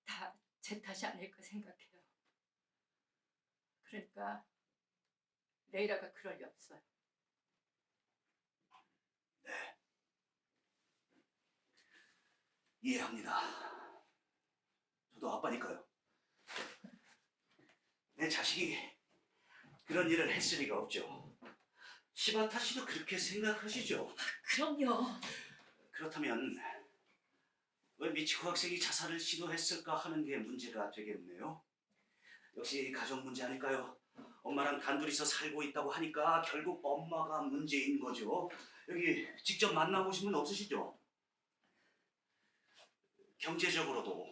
다 제 탓이 아닐까 생각해요. 그러니까 레이라가 그럴 리 없어요. 네. 이해합니다. 저도 아빠니까요. 내 자식이 그런 일을 했을 리가 없죠. 시바타 씨도 그렇게 생각하시죠? 그럼요. 그렇다면 왜 미치코 학생이 자살을 시도했을까 하는 게 문제가 되겠네요. 역시 가족 문제 아닐까요? 엄마랑 단둘이서 살고 있다고 하니까 결국 엄마가 문제인 거죠. 여기 직접 만나보신 분 없으시죠? 경제적으로도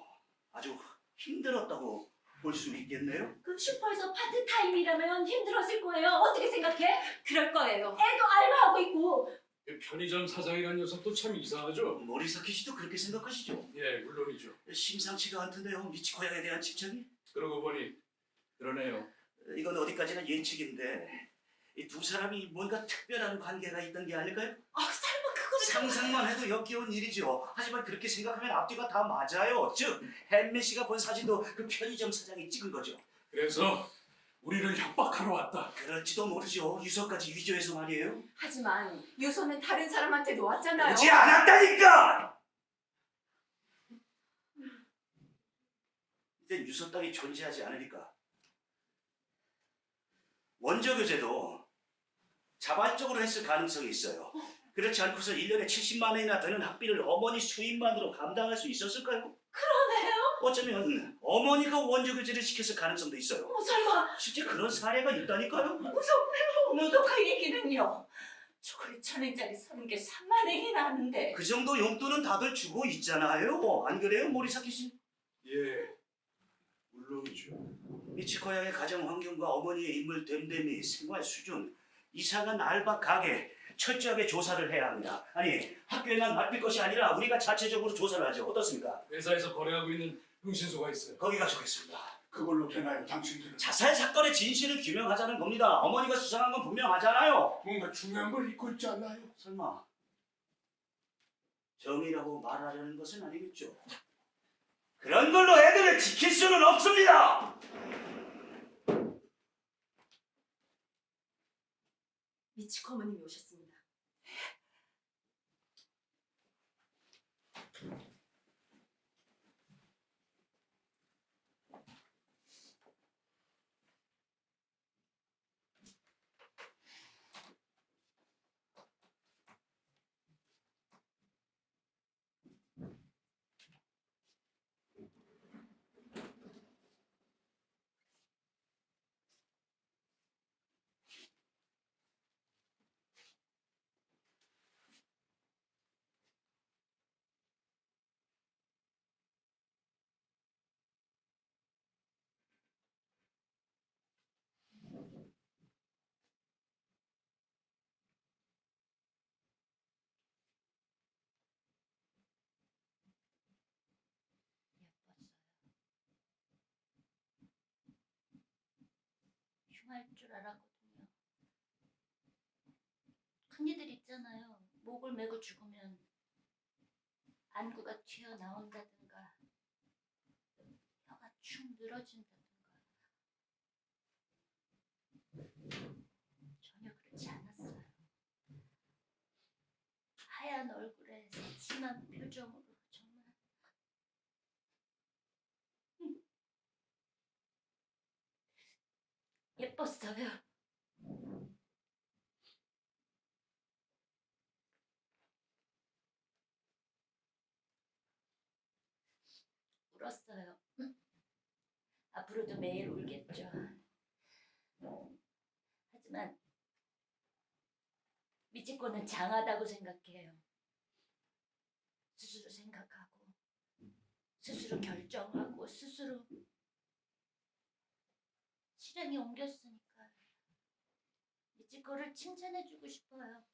아주 힘들었다고 볼 수 있겠네요. 그 슈퍼에서 파트타임이라면 힘들었을 거예요. 어떻게 생각해? 그럴 거예요. 애도 알바하고 있고. 편의점 사장이라는 녀석도 참 이상하죠? 모리사키 씨도 그렇게 생각하시죠? 예, 물론이죠. 심상치가 않던데요, 미치코 양에 대한 집착이? 그러고 보니 그러네요. 이건 어디까지나 예측인데 이 두 사람이 뭔가 특별한 관계가 있던 게 아닐까요? 설마 그거는 상상만 해도 역겨운 일이죠. 하지만 그렇게 생각하면 앞뒤가 다 맞아요. 즉 헨리 씨가 본 사진도 그 편의점 사장이 찍은 거죠. 그래서 우리를 협박하러 왔다. 그럴지도 모르죠. 유서까지 위조해서 말이에요. 하지만 유서는 다른 사람한테도 왔잖아요. 그렇지 않았다니까! 이젠 유서 따위 존재하지 않으니까 원조 교제도 자발적으로 했을 가능성이 있어요. 그렇지 않고서 1년에 70만 원이나 되는 학비를 어머니 수입만으로 감당할 수 있었을까요? 그러네요. 어쩌면 어머니가 원조 교제를 시켰을 가능성도 있어요. 설마 실제 그런 사례가 있다니까요. 무섭네요. 노도카 얘기는요. 초콜릿 1000엔짜리 사는 게 3만 엔이나 하는데. 그 정도 용돈은 다들 주고 있잖아요. 안 그래요, 모리사키 씨? 예, 물론이죠. 미치코 양의 가정 환경과 어머니의 인물 됨됨이, 생활 수준, 이상한 알바 가게, 철저하게 조사를 해야 합니다. 아니, 학교에만 맡길 것이 아니라 우리가 자체적으로 조사를 하죠. 어떻습니까? 회사에서 거래하고 있는 흥신소가 있어요. 거기가 좋겠습니다. 그걸로 되나요, 당신들은? 자살 사건의 진실을 규명하자는 겁니다. 어머니가 수상한 건 분명하잖아요. 뭔가 중요한 걸 잊고 있지 않나요? 설마 정의라고 말하려는 것은 아니겠죠? 그런 걸로 애들을 지킬 수는 없습니다. 미치코 어머님이 오셨습니다. 흉할 줄 알았거든요. 큰이들 있잖아요. 목을 메고 죽으면 안구가 튀어나온다든가 혀가 축 늘어진다든가. 전혀 그렇지 않았어요. 하얀 얼굴에 새침한 표정으로 정말 예뻤어요. 울었어요. 앞으로도 매일 울겠죠. 하지만 미치코는 장하다고 생각해요. 스스로 생각하고 스스로 결정하고 스스로 실행에 옮겼으니까 미치코를 칭찬해주고 싶어요.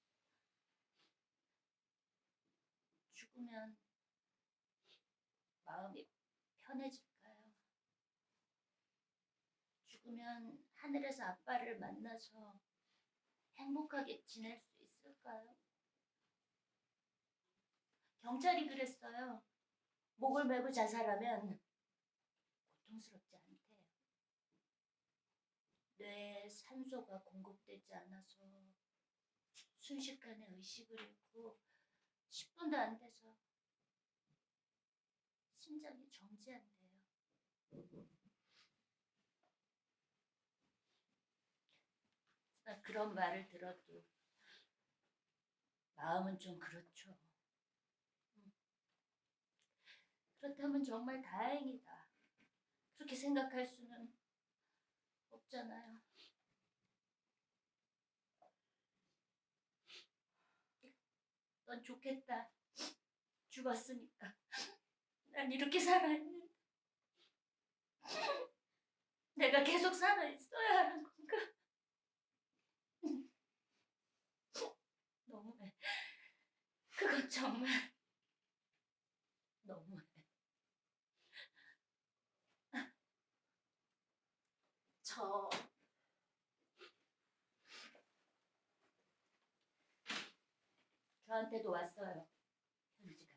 죽으면 마음이 편해질까요? 죽으면 하늘에서 아빠를 만나서 행복하게 지낼 수 있을까요? 경찰이 그랬어요. 목을 메고 자살하면 고통스럽지 않대요. 뇌에 산소가 공급되지 않아서 순식간에 의식을 잃고 10분도 안 돼서 심장이 정지한대요. 그런 말을 들어도 마음은 좀 그렇죠. 그렇다면 정말 다행이다. 그렇게 생각할 수는 없잖아요. 넌 좋겠다. 죽었으니까. 난 이렇게 살아있는데 내가 계속 살아있어야 하는 건가? 너무해. 그건 정말 너무해. 저한테도 왔어요. 편지가.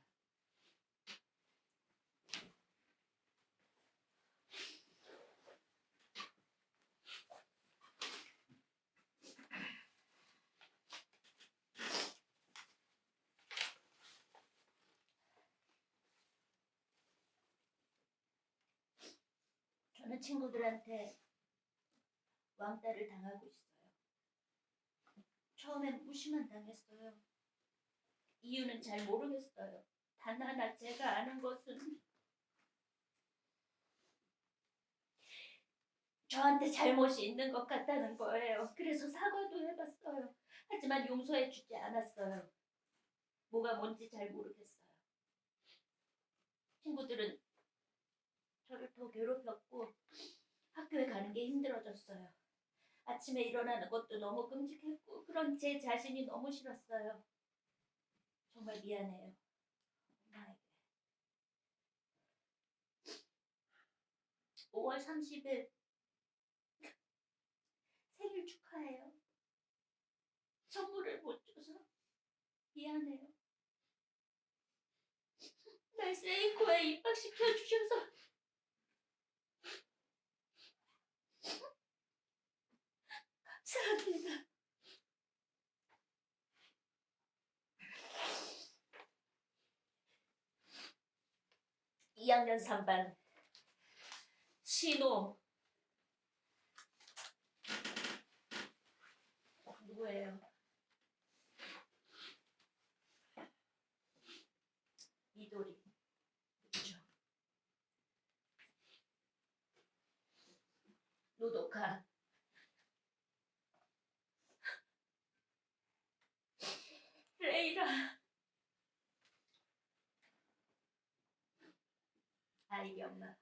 저는 친구들한테 왕따를 당하고 있어요. 처음엔 무시만 당했어요. 이유는 잘 모르겠어요. 단 하나 제가 아는 것은 저한테 잘못이 있는 것 같다는 거예요. 그래서 사과도 해봤어요. 하지만 용서해주지 않았어요. 뭐가 뭔지 잘 모르겠어요. 친구들은 저를 더 괴롭혔고 학교에 가는 게 힘들어졌어요. 아침에 일어나는 것도 너무 끔찍했고 그런 제 자신이 너무 싫었어요. 정말 미안해요. 엄마에게. 5월 30일 생일 축하해요. 선물을 못 줘서 미안해요. 날 세이코에 입학시켜 주셔서 감사합니다. (2학년 3반) 신호. 누구예요? 미도리. 그렇죠. 노도카. 레이라. 아이리 엄마.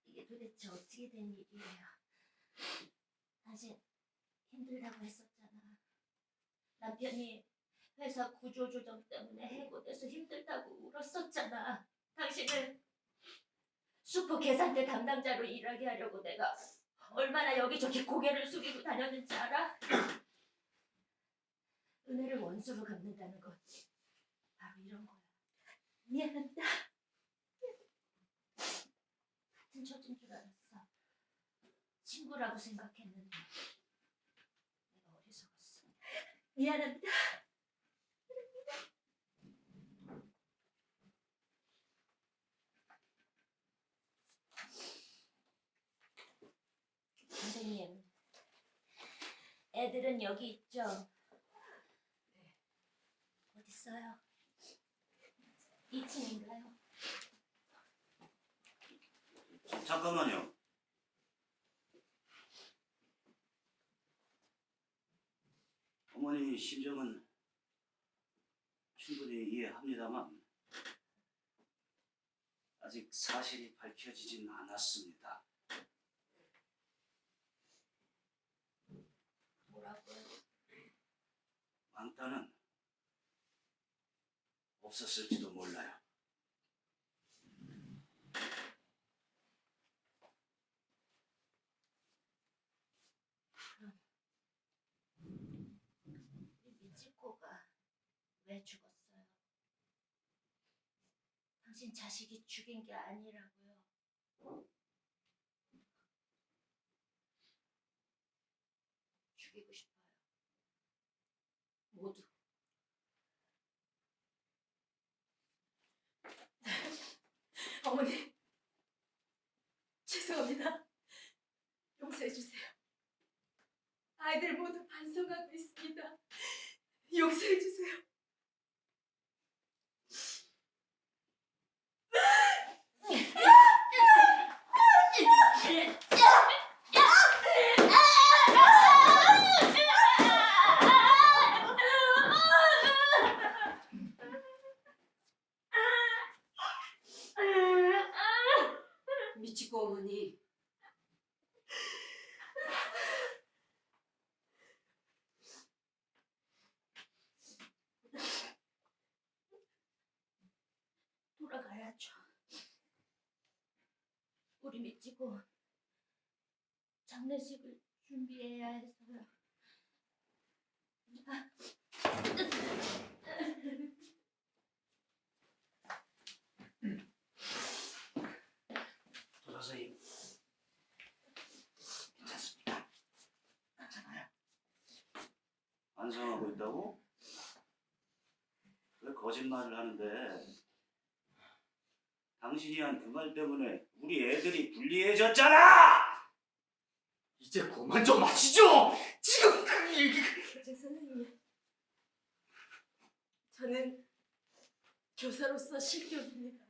이게 도대체 어떻게 된 일이에요? 당신 힘들다고 했었잖아. 남편이 회사 구조조정 때문에 해고돼서 힘들다고 울었었잖아. 당신을 슈퍼 계산대 담당자로 일하게 하려고 내가 얼마나 여기저기 고개를 숙이고 다녔는지 알아? 은혜를 원수로 갚는다는 건 바로 이런 거야. 미안합니다. 같은 처진 줄 알았어. 친구라고 생각했는데 내가 어리석었어. 미안합니다. 선생님, 애들은 여기 있죠? 네. 어디 있어요? 2층인가요? 잠깐만요. 어머니 심정은 충분히 이해합니다만 아직 사실이 밝혀지진 않았습니다. 뭐라고요? 왕따는 없었을지도 몰라요. 우리 미치코가 왜 죽었어요? 당신 자식이 죽인 게 아니라고요. 죽이고 싶어요. 모두. 어머니, 죄송합니다. 용서해 주세요. 아이들 모두 반성하고 있습니다. 용서해 주세요. 미치코 어머니. 돌아가야죠. 우리 미치고 장례식을 준비해야 해서요. 도사님, 괜찮습니다. 괜찮아요. 반성하고 있다고? 왜 거짓말을 하는데? 당신이 한 그 말 때문에 우리 애들이 불리해졌잖아! 이제 그만 좀 하시죠. 지금 그 얘기. 선생님, 저는 교사로서 실격입니다.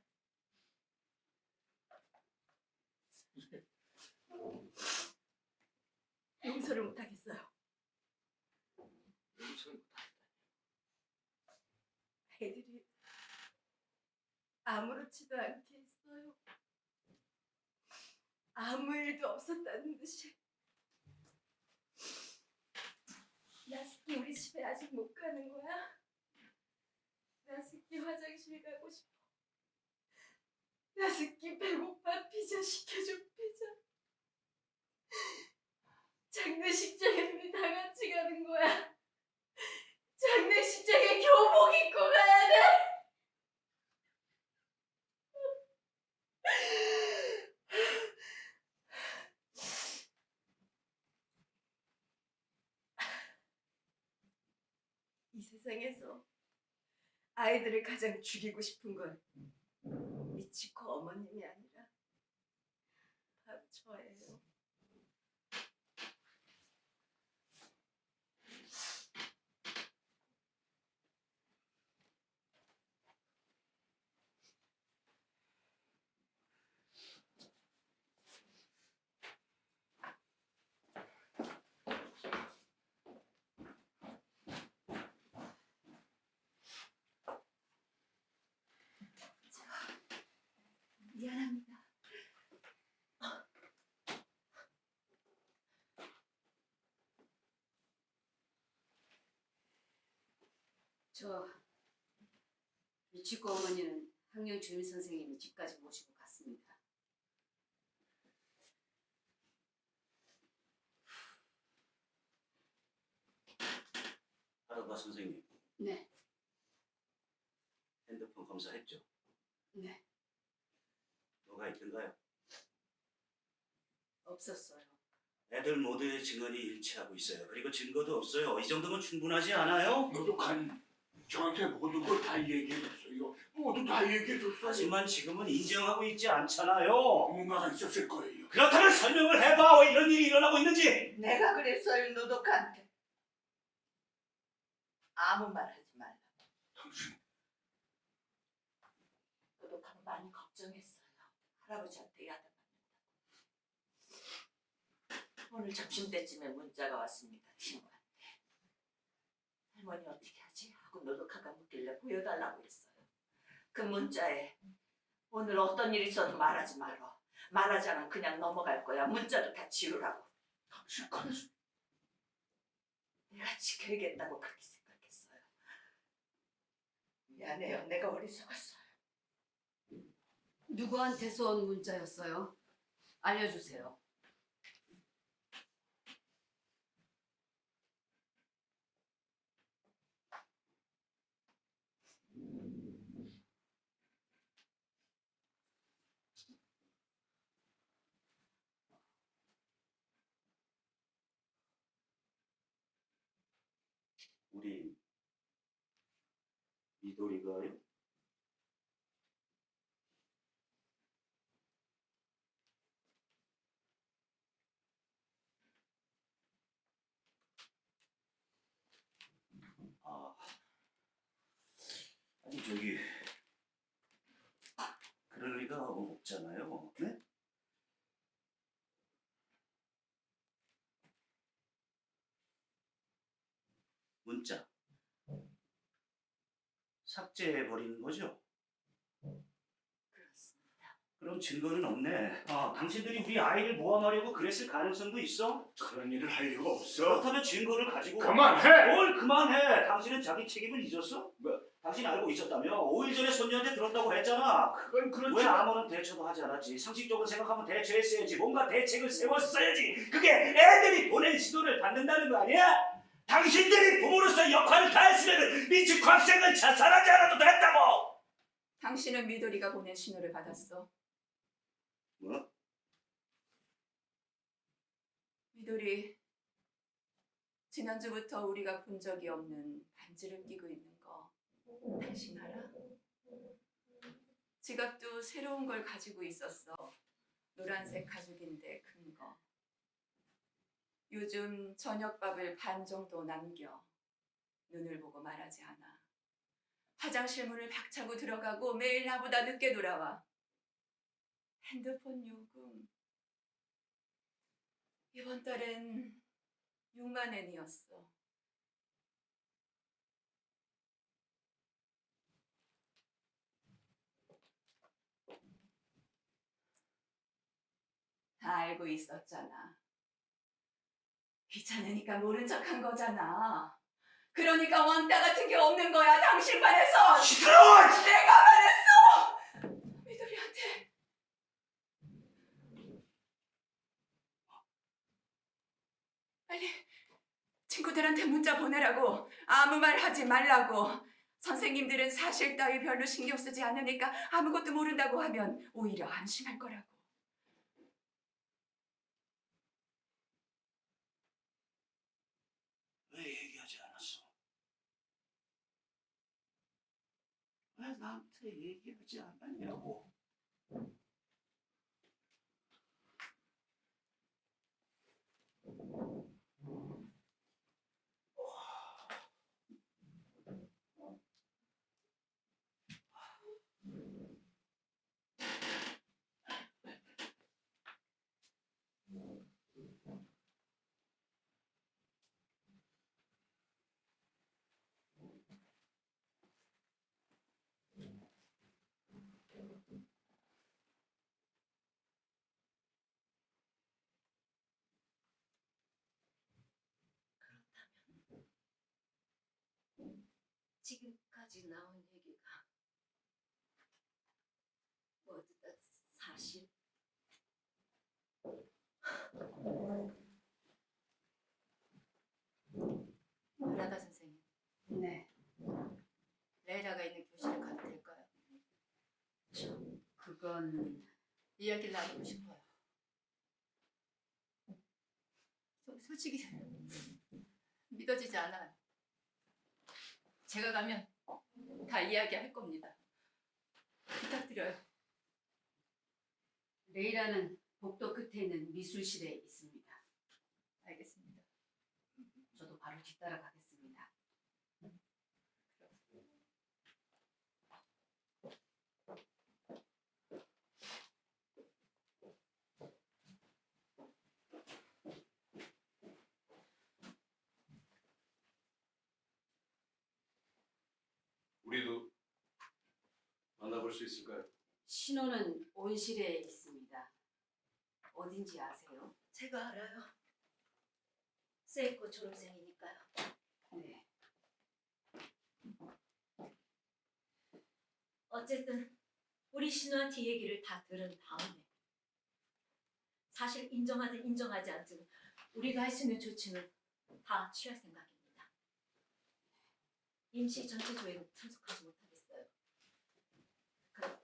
용서를 못하겠어요. 애들이 아무렇지도 않게 했어요. 아무 일도 없었다는 듯이. 나스키 우리 집에 아직 못 가는 거야? 나스키 화장실 가고 싶어. 나스키 배고파. 피자 시켜줘. 피자. 장례식장에 우리 다 같이 가는 거야. 장례식장에 교복 입고 가야 돼. 이 세상에서 아이들을 가장 죽이고 싶은 건 미치코 어머님이 아니라 바로 저예요. 미안합니다. 저 미치코 어머니는 학령 주임 선생님이 집까지 모시고 갔습니다. 하루가 선생님, 네, 핸드폰 검사했죠? 네, 뭐가 있던가요? 없었어요. 애들 모두의 증언이 일치하고 있어요. 그리고 증거도 없어요. 이 정도면 충분하지 않아요? 노독한 저한테 모든 걸 다 얘기해줬어요. 모두 다 얘기해줬어요. 하지만 지금은 인정하고 있지 않잖아요. 뭔가가 있었을 거예요. 그렇다면 설명을 해봐. 왜 이런 일이 일어나고 있는지. 내가 그랬어요, 노독한테. 아무 말 하지 말라. 당신 노독한 많이 걱정했어요. 할아버지한테 야단 맞는다고. 오늘 점심때쯤에 문자가 왔습니다, 친구한테. 할머니 어떻게 하지? 하고 노독한가 묻길래 보여달라고 했어요. 그 문자에 오늘 어떤 일이 있어도 말하지 말어. 말하지 않으면 그냥 넘어갈 거야. 문자도 다 지우라고. 당신 그래서 내가 지켜야겠다고 그렇게 생각했어요. 미안해요. 내가 어리석었어요. 누구한테서 온 문자였어요? 알려주세요. 우리 미도리가요? 아니 저기 그럴 리가 없잖아요. 네? 문자 삭제해 버리는 거죠? 그렇습니다. 그럼 증거는 없네. 당신들이 우리 아이를 모함하려고 그랬을 가능성도 있어? 그런 일을 할 이유가 없어. 그렇다면 증거를 가지고 그만해! 뭘 그만해? 당신은 자기 책임을 잊었어? 뭐, 당신 알고 있었다며? 5일 전에 손녀한테 들었다고 했잖아. 그건 그렇지. 왜 아무런 대처도 하지 않았지? 상식적으로 생각하면 대처했어야지. 뭔가 대책을 세웠어야지. 그게 애들이 보낸 신호를 받는다는 거 아니야? 당신들이 부모로서 역할을 다했으면 미치코 학생은 자살하지 않아도 됐다고! 당신은 미도리가 보낸 신호를 받았어. 뭐? 미도리, 지난주부터 우리가 본 적이 없는 반지를 끼고 있는 거 당신 알아? 지갑도 새로운 걸 가지고 있었어. 노란색 가죽인데 큰 거. 요즘 저녁밥을 반 정도 남겨. 눈을 보고 말하지 않아. 화장실 문을 박차고 들어가고 매일 나보다 늦게 돌아와. 핸드폰 요금 이번 달엔 6만 엔이었어. 다 알고 있었잖아. 귀찮으니까 모른 척한 거잖아. 그러니까 왕따 같은 게 없는 거야. 당신만 해서. 시끄러워! 내가 말했어. 미도리한테. 빨리 친구들한테 문자 보내라고. 아무 말 하지 말라고. 선생님들은 사실 따위 별로 신경 쓰지 않으니까 아무것도 모른다고 하면 오히려 안심할 거라고. 왜 얘기하지 않았어? 왜 나한테 얘기하지 않았냐고? 지금까지 나온 얘기가 모두 다 사실? 라다 선생님, 네, 레이라가 있는 교실에 가도 될까요? 그건 이야기를 나누고 싶어요. 솔직히 믿어지지 않아요. 제가 가면 다 이야기할 겁니다. 부탁드려요. 레이라는 복도 끝에 있는 미술실에 있습니다. 알겠습니다. 저도 바로 뒤따라 가겠습니다. 우리도 만나볼 수 있을까요? 신호는 온실에 있습니다. 어딘지 아세요? 제가 알아요. 세이코 졸업생이니까요. 네. 어쨌든 우리 신우한테 얘기를 다 들은 다음에 사실 인정하든 인정하지 않든 우리가 할 수 있는 조치는 다 취할 생각입니다. 임시 전체 조회는 참석하지 못하겠어요. 그럼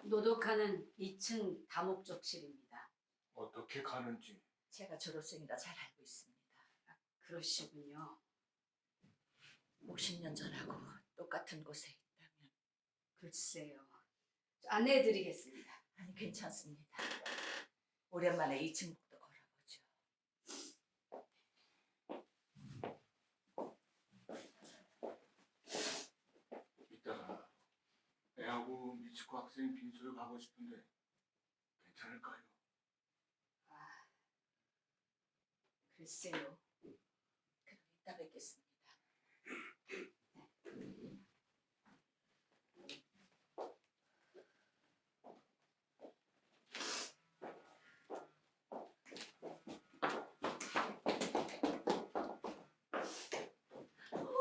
노독하는 2층 다목적실입니다. 어떻게 가는지. 제가 졸업생이라 잘 알고 있습니다. 그러시군요. 50년 전하고 똑같은 곳에 있다면 글쎄요. 안내해드리겠습니다. 아니 괜찮습니다. 오랜만에 2층부터 걸어보죠. 이따가 애하고 미치코 학생 빈소에 가고 싶은데 괜찮을까요? 글쎄요. 그럼 이따 뵙겠습니다.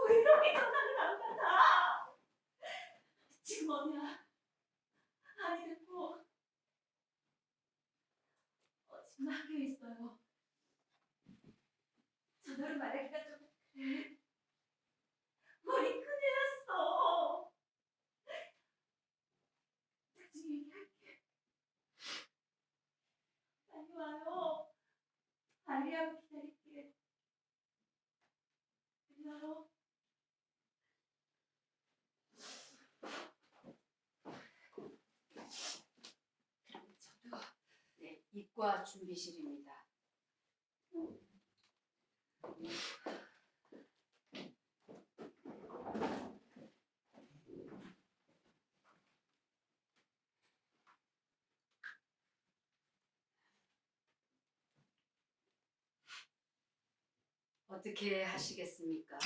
왜 이렇게 전화를 안 받아? 지금 어디야? 아니 됐고 지금 학교에 있어요. 전화로 말하기가 좀 그래. 우리 큰일 났어. 나중에 얘기할게. 빨리 와요. 아리하고 기다릴게. 들려요? 저도 네, 이과 준비실입니다. 어떻게 하시겠습니까?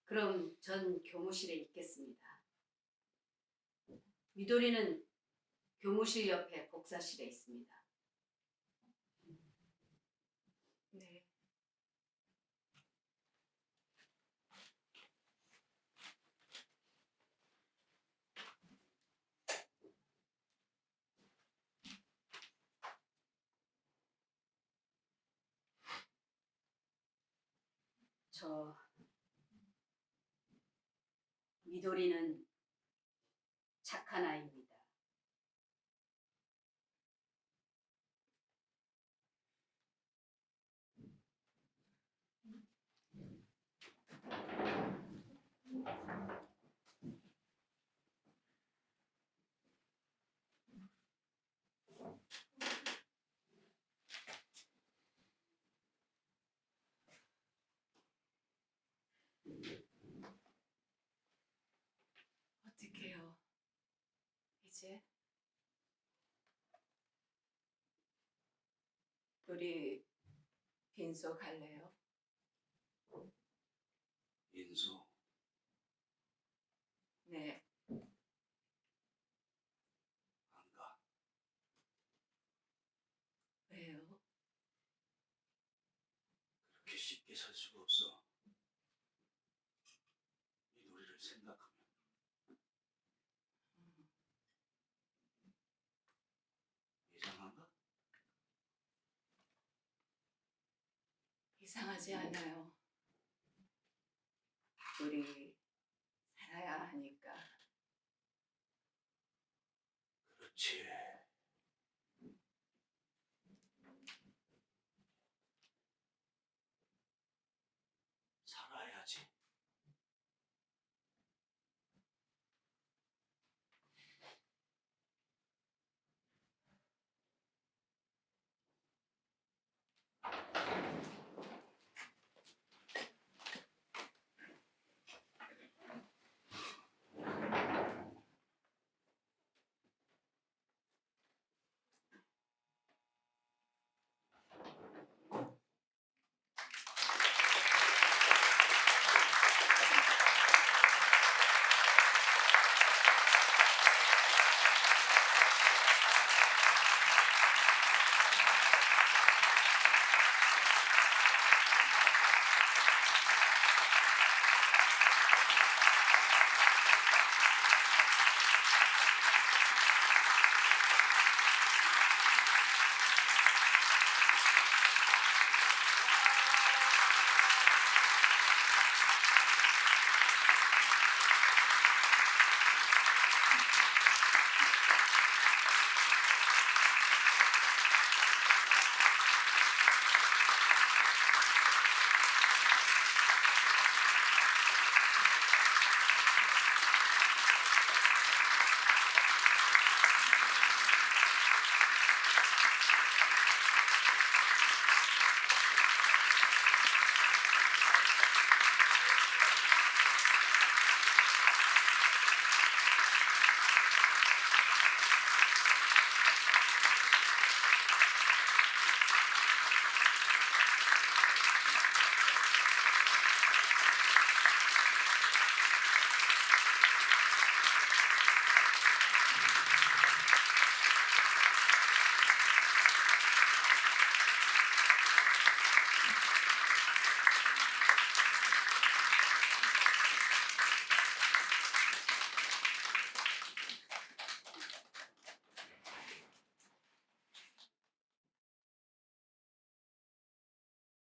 그럼 전 교무실에 있겠습니다. 미도리는 교무실 옆에 복사실에 있습니다. 네. 저 미도리는 착한 아이입니다. 어떡해요? 이제 우리 빈소 갈래요? 인수, 네. 안 가. 왜요? 그렇게 쉽게 살 수가 없어. 미도리를 생각하면. 이상한가? 이상하지 않아요. 우리 살아야 하니까. 그렇지.